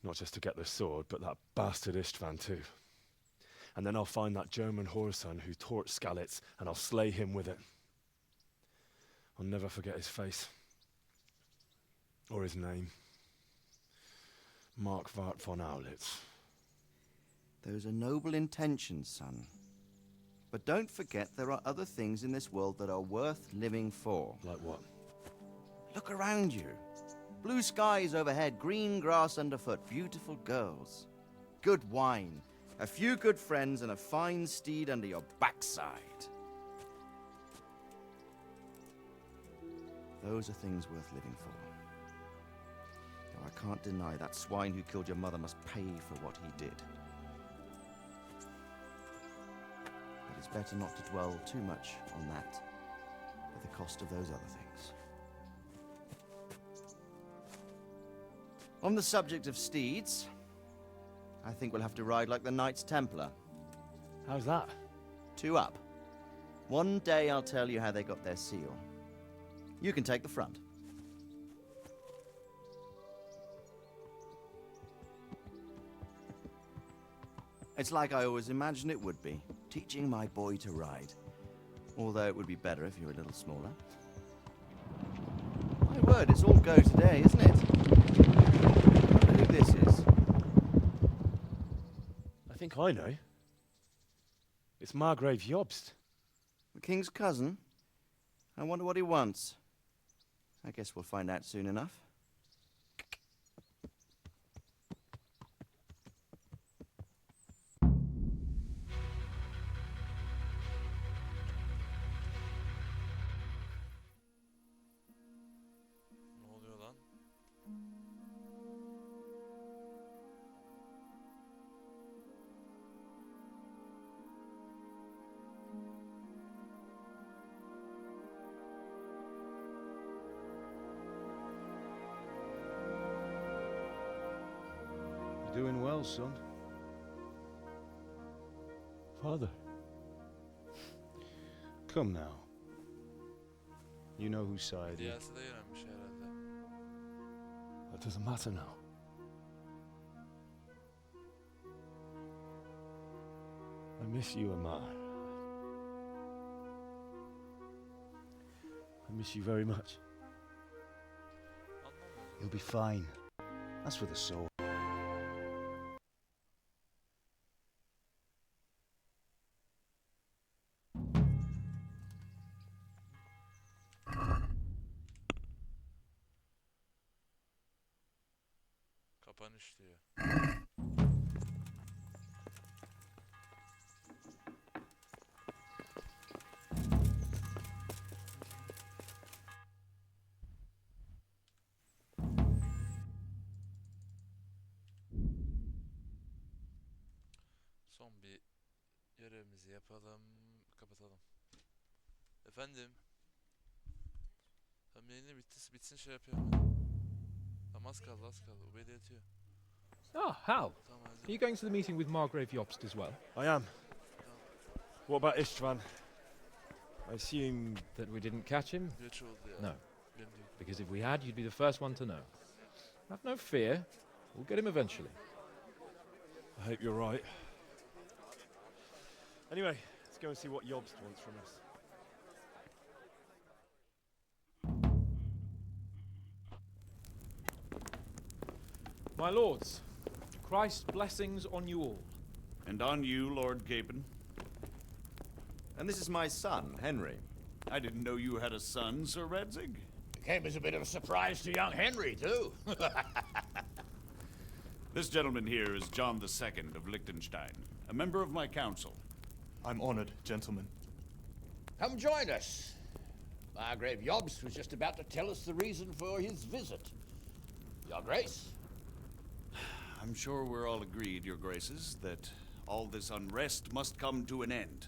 Not just to get the sword, but that bastard Istvan too. And then I'll find that German whoreson who torched Skalitz, and I'll slay him with it. I'll never forget his face. Or his name. Mark Vart von Aulitz. Those are noble intentions, son. But don't forget there are other things in this world that are worth living for. Like what? Look around you. Blue skies overhead, green grass underfoot, beautiful girls. Good wine, a few good friends, and a fine steed under your backside. Those are things worth living for. Though I can't deny that swine who killed your mother must pay for what he did. But it's better not to dwell too much on that at the cost of those other things. On the subject of steeds, I think we'll have to ride like the Knights Templar. How's that? 2 up. One day I'll tell you how they got their seal. You can take the front. It's like I always imagined it would be, teaching my boy to ride. Although it would be better if you were a little smaller. My word, it's all go today, isn't it? I wonder who this is. I think I know. It's Margrave Jobst. The king's cousin? I wonder what he wants. I guess we'll find out soon enough. doing well, son. Father. Come now. You know whose side. Diyası da öğrenmiş herhalde. That doesn't matter now. I miss you, Amar. I miss you very much. You'll be fine. That's for the soul. Kapanış diyor. Son bir görevimizi yapalım, kapatalım. Efendim? Tam yayını bitsin şey yapıyorum ben. Tamam az kaldı. Ubeyde yatıyor. Ah, Hal. Are you going to the meeting with Margrave Jobst as well? I am. What about Istvan? I assume that we didn't catch him? Geç oldu ya. No. Because if we had, you'd be the first one to know. Have no fear. We'll get him eventually. I hope you're right. Anyway, let's go and see what Jobst wants from us. My lords, Christ's blessings on you all. And on you, Lord Gapen. And this is my son, Henry. I didn't know you had a son, Sir Radzig. It came as a bit of a surprise to young Henry, too. This gentleman here is John II of Liechtenstein, a member of my council. I'm honored, gentlemen. Come join us. Margrave Jobst was just about to tell us the reason for his visit. Your Grace? I'm sure we're all agreed, Your Graces, that all this unrest must come to an end.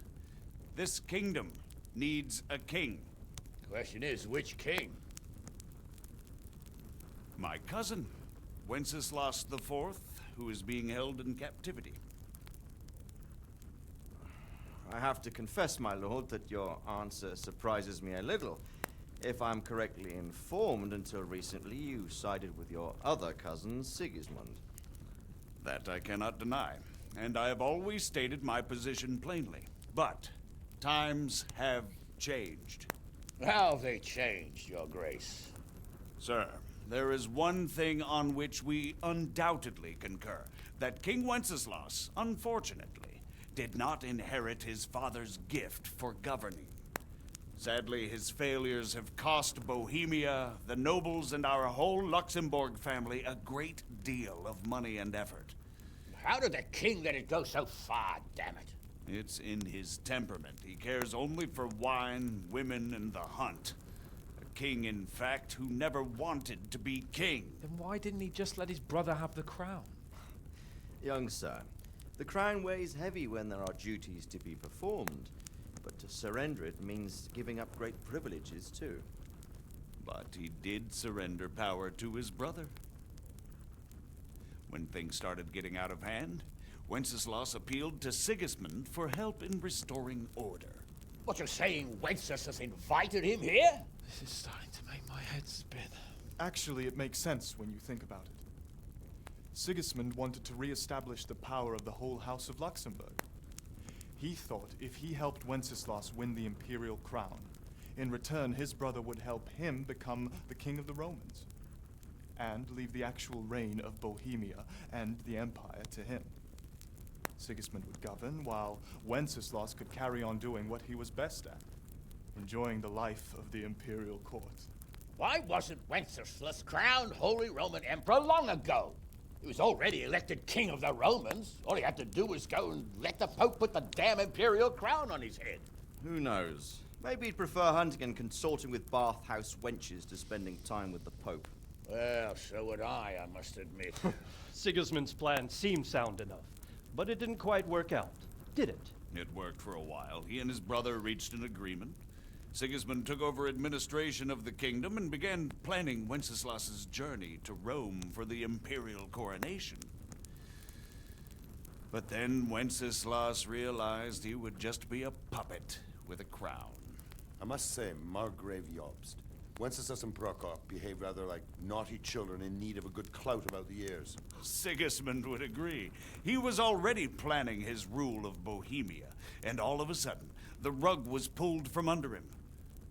This kingdom needs a king. The question is, which king? My cousin, Wenceslas IV, who is being held in captivity. I have to confess, my lord, that your answer surprises me a little. If I'm correctly informed, until recently you sided with your other cousin, Sigismund. That I cannot deny, and I have always stated my position plainly. But times have changed. How have they changed, Your Grace? Sir, there is one thing on which we undoubtedly concur. That King Wenceslas, unfortunately, did not inherit his father's gift for governing. Sadly, his failures have cost Bohemia, the nobles, and our whole Luxembourg family a great deal of money and effort. How did the king let it go so far, damn it? It's in his temperament. He cares only for wine, women, and the hunt. A king, in fact, who never wanted to be king. Then why didn't he just let his brother have the crown? Young sir, the crown weighs heavy when there are duties to be performed. But to surrender it means giving up great privileges, too. But he did surrender power to his brother. When things started getting out of hand, Wenceslas appealed to Sigismund for help in restoring order. What you're saying, Wenceslas invited him here? This is starting to make my head spin. Actually, it makes sense when you think about it. Sigismund wanted to re-establish the power of the whole House of Luxembourg. He thought if he helped Wenceslas win the imperial crown, in return his brother would help him become the king of the Romans, and leave the actual reign of Bohemia and the empire to him. Sigismund would govern, while Wenceslas could carry on doing what he was best at, enjoying the life of the imperial court. Why wasn't Wenceslas crowned Holy Roman Emperor long ago? He was already elected king of the Romans. All he had to do was go and let the Pope put the damn imperial crown on his head. Who knows? Maybe he'd prefer hunting and consorting with bathhouse wenches to spending time with the Pope. Well, so would I must admit. Sigismund's plan seemed sound enough, but it didn't quite work out, did it? It worked for a while. He and his brother reached an agreement. Sigismund took over administration of the kingdom and began planning Wenceslas's journey to Rome for the imperial coronation. But then Wenceslas realized he would just be a puppet with a crown. I must say, Margrave Jobst, Wenceslas and Prokop behave rather like naughty children in need of a good clout about the ears. Sigismund would agree. He was already planning his rule of Bohemia, and all of a sudden, the rug was pulled from under him.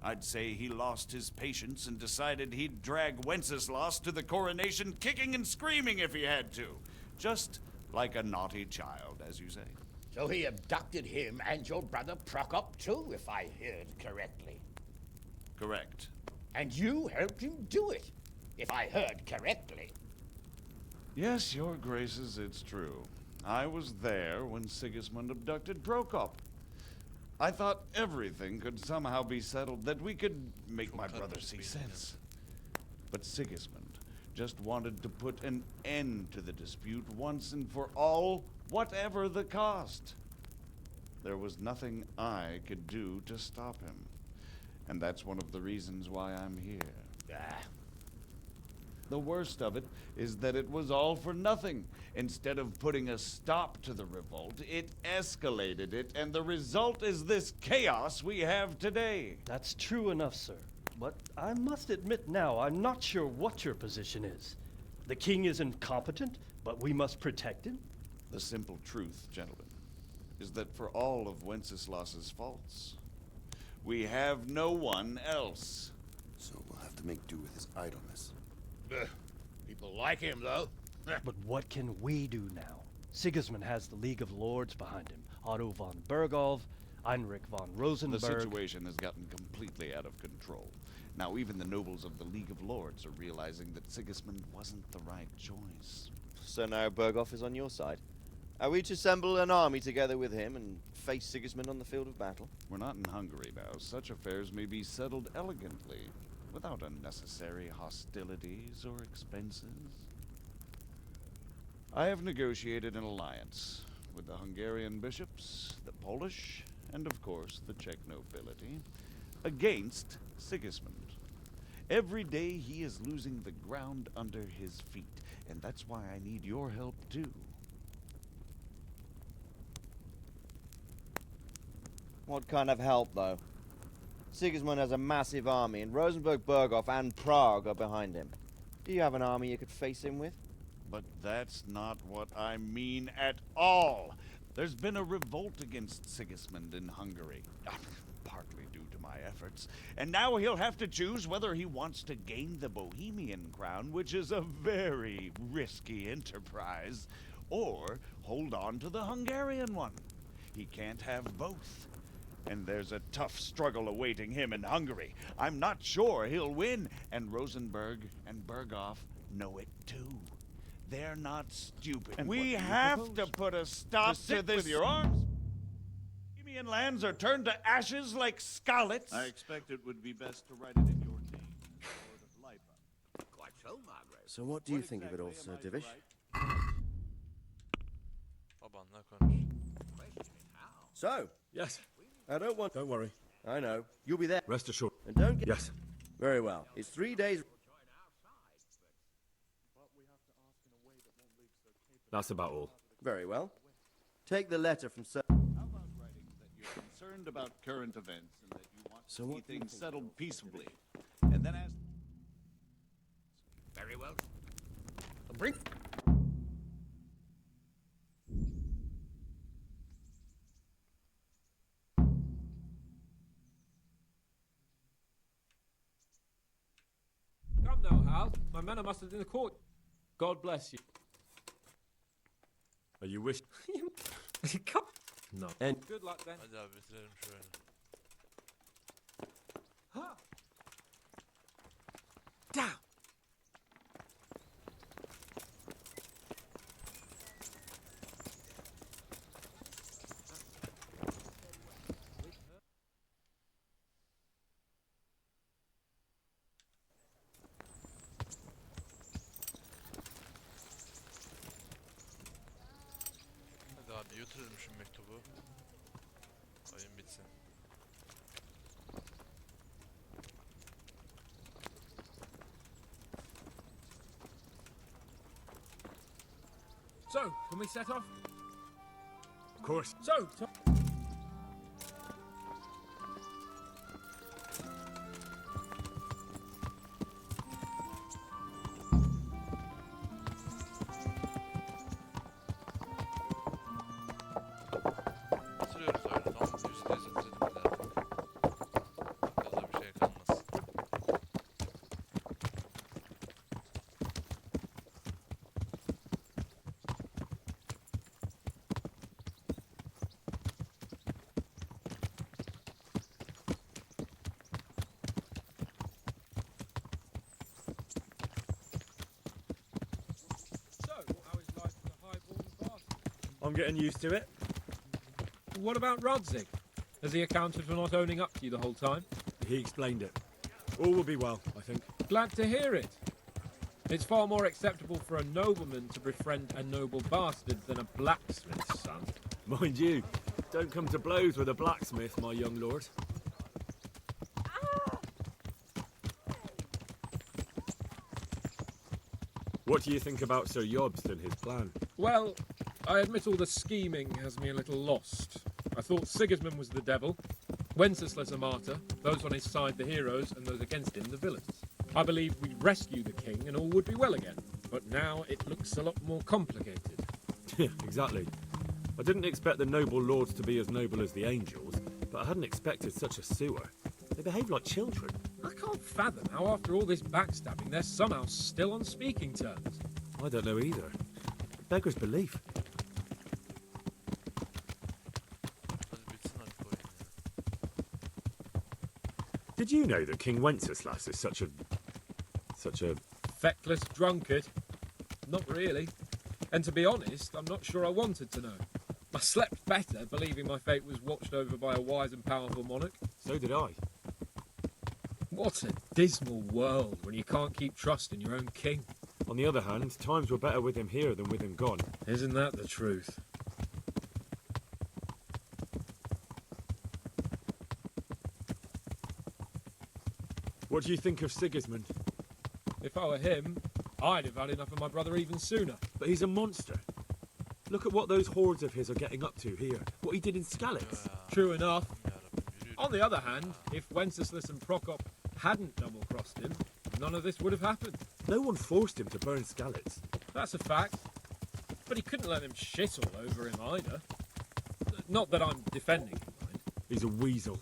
I'd say he lost his patience and decided he'd drag Wenceslas to the coronation kicking and screaming if he had to. Just like a naughty child, as you say. So he abducted him and your brother Prokop too, if I heard correctly. Correct. And you helped him do it, if I heard correctly. Yes, your graces, it's true. I was there when Sigismund abducted Prokop. I thought everything could somehow be settled, that we could make my brother see sense. But Sigismund just wanted to put an end to the dispute once and for all, whatever the cost. There was nothing I could do to stop him. And that's one of the reasons why I'm here. The worst of it is that it was all for nothing. Instead of putting a stop to the revolt, it escalated it, and the result is this chaos we have today. That's true enough, sir. But I must admit now, I'm not sure what your position is. The king is incompetent, but we must protect him? The simple truth, gentlemen, is that for all of Wenceslas's faults, we have no one else. So we'll have to make do with his idleness. People like him, though. But what can we do now? Sigismund has the League of Lords behind him. Otto von Bergolf, Heinrich von Rosenberg. The situation has gotten completely out of control. Now even the nobles of the League of Lords are realizing that Sigismund wasn't the right choice. So now Bergolf is on your side. Are we to assemble an army together with him and face Sigismund on the field of battle? We're not in Hungary now. Such affairs may be settled elegantly, without unnecessary hostilities or expenses. I have negotiated an alliance with the Hungarian bishops, the Polish, and of course the Czech nobility, against Sigismund. Every day he is losing the ground under his feet, and that's why I need your help too. What kind of help, though? Sigismund has a massive army, and Rosenberg, Berghoff, and Prague are behind him. Do you have an army you could face him with? But that's not what I mean at all. There's been a revolt against Sigismund in Hungary, partly due to my efforts, and now he'll have to choose whether he wants to gain the Bohemian crown, which is a very risky enterprise, or hold on to the Hungarian one. He can't have both. And there's a tough struggle awaiting him in Hungary. I'm not sure he'll win, and Rosenberg and Berghoff know it too. They're not stupid. And we have to put a stop to this. With your arms. Bohemian lands are turned to ashes like scallops. I expect it would be best to write it in your name, Lord of Lipa. Quite so, Margaret. So what do you think of it all, Sir Divish? Babanla konuş. So? Yes. I don't want... Don't worry. I know. You'll be there. Rest assured. And don't get... Yes. Very well. It's 3 days... That's about all. Very well. Take the letter from Sir... How about writing that you're concerned about current events and that you want to see things settled peaceably? And then ask... Very well. Bring... Come now, Hal. My men are mustered in the court. God bless you. Are you wish? Come. No. And good luck then. Hadi abi bitirelim şöyle. Ha. Down. Hadi abi götürelim şu mektubu. Oyun bitsin. So, can we set off? course. So, Bitiriyoruz öyle, tamam mı? %100 bitirelim bir de artık. Gaza bir şey kalmasın. how is life as a highborn bastard? I'm getting used to it. What about Rodzig? Has he accounted for not owning up to you the whole time? He explained it. All will be well, I think. Glad to hear it. It's far more acceptable for a nobleman to befriend a noble bastard than a blacksmith's son. Mind you, don't come to blows with a blacksmith, my young lord. What do you think about Sir Jobst and his plan? Well, I admit all the scheming has me a little lost. I thought Sigismund was the devil, Wenceslas a martyr, those on his side the heroes, and those against him the villains. I believe we'd rescue the king and all would be well again. But now it looks a lot more complicated. Yeah, exactly. I didn't expect the noble lords to be as noble as the angels, but I hadn't expected such a sewer. They behave like children. I can't fathom how after all this backstabbing they're somehow still on speaking terms. I don't know either. Beggar's belief. Hadi bitsin artık oyun ya. Did you know that King Wenceslas is such a Feckless drunkard? Not really. And to be honest, I'm not sure I wanted to know. I slept better believing my fate was watched over by a wise and powerful monarch. So did I. What a dismal world when you can't keep trust in your own king. On the other hand, times were better with him here than with him gone. Isn't that the truth? What do you think of Sigismund? If I were him, I'd have had enough of my brother even sooner. But he's a monster. Look at what those hordes of his are getting up to here. What he did in Skalitz. True enough. On the other hand, if Wenceslas and Prokop hadn't double-crossed him, none of this would have happened. No one forced him to burn Skalitz. That's a fact. But he couldn't let them shit all over him either. Not that I'm defending him, mind. He's a weasel.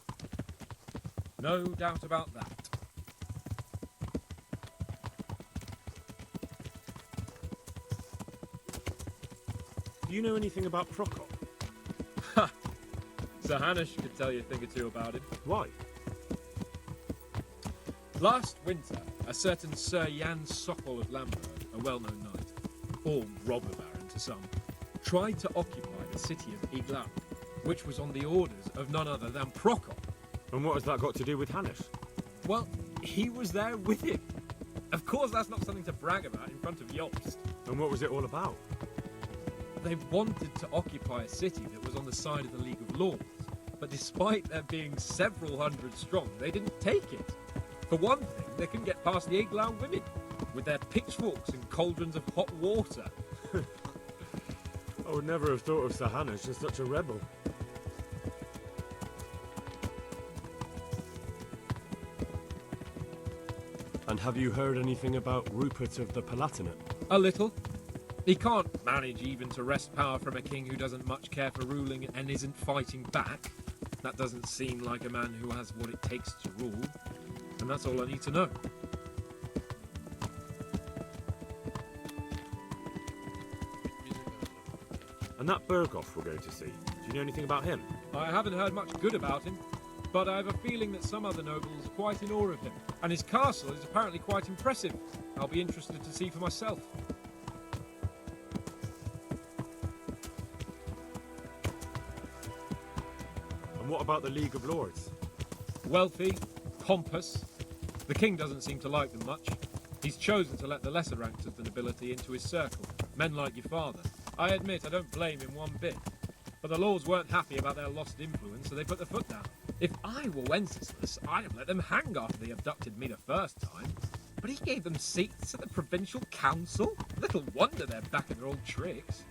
No doubt about that. Do you know anything about Prokop? Ha! Sir Hanush could tell you a thing or two about him. Why? Last winter, a certain Sir Jan Sokol of Lamberg, a well-known knight, or robber baron to some, tried to occupy the city of Iglau, which was on the orders of none other than Prokop. And what has that got to do with Hanush? Well, he was there with him. Of course, that's not something to brag about in front of Jobst. And what was it all about? They wanted to occupy a city that was on the side of the League of Lords, but despite there being several hundred strong, they didn't take it. For one thing, they couldn't get past the Iglau women, with their pitchforks and cauldrons of hot water. I would never have thought of Sir Hanush as such a rebel. And have you heard anything about Rupert of the Palatinate? A little. He can't manage even to wrest power from a king who doesn't much care for ruling and isn't fighting back. That doesn't seem like a man who has what it takes to rule. And that's all I need to know. And that Berghoff we're going to see, do you know anything about him? I haven't heard much good about him, but I have a feeling that some other nobles are quite in awe of him. And his castle is apparently quite impressive. I'll be interested to see for myself. And what about the League of Lords? Wealthy, pompous. The king doesn't seem to like them much. He's chosen to let the lesser ranks of the nobility into his circle, men like your father. I admit I don't blame him one bit. But the lords weren't happy about their lost influence, so they put their foot down. If I were Wenceslas, I'd have let them hang after they abducted me the first time. But he gave them seats at the provincial council? Little wonder they're back in their old tricks.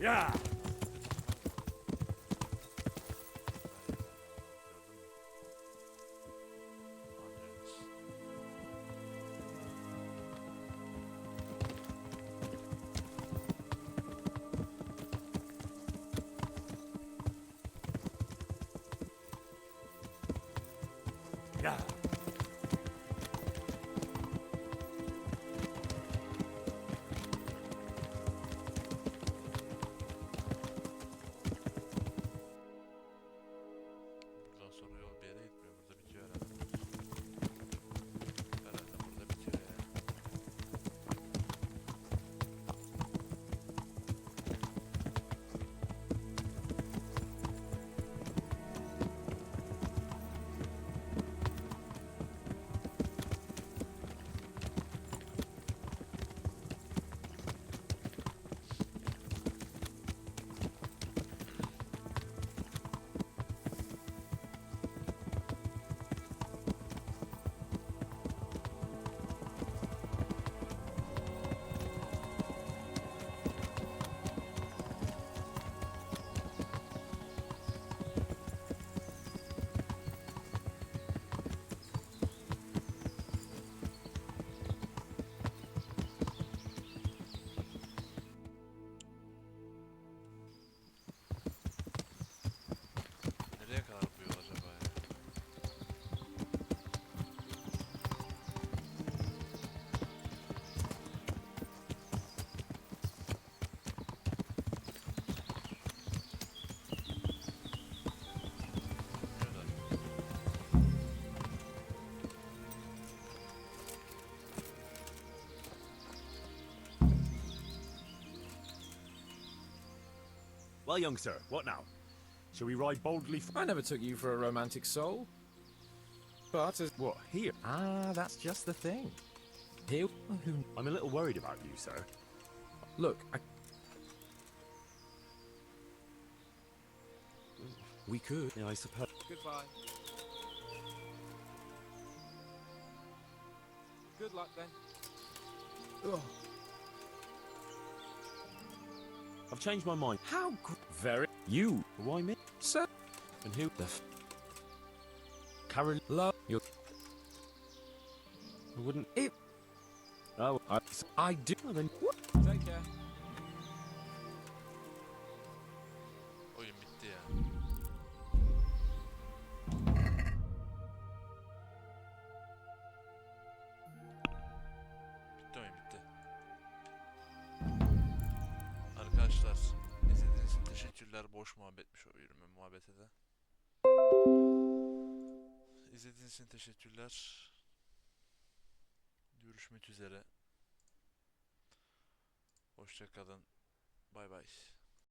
Yeah. Yeah. Buradan sonra yol bir yere gitmiyor. Burada bitiyor herhalde. Herhalde burada bitiyor ya. Nereye kadar bu yol acaba ya? Well, young sir, what now? Shall we ride boldly? I never took you for a romantic soul. But as What, here? ah, that's just the thing. Here, who? I'm a little worried about you, sir. Look, we could. Yeah, I suppose. Goodbye. Good luck then. Ugh. I've changed my mind. How Very. You. Why me? Sir. And who? The Carol. Love you. I wouldn't. It. Oh, I do. Well, then. Take care. Oyun bitti ya. Bitti oyun bitti. Arkadaşlar izlediğiniz için teşekkürler. Boş muhabbetmiş o yürüme muhabbete de. İzlediğiniz için teşekkürler. Görüşmek üzere. Hoşça kalın. Bay bay.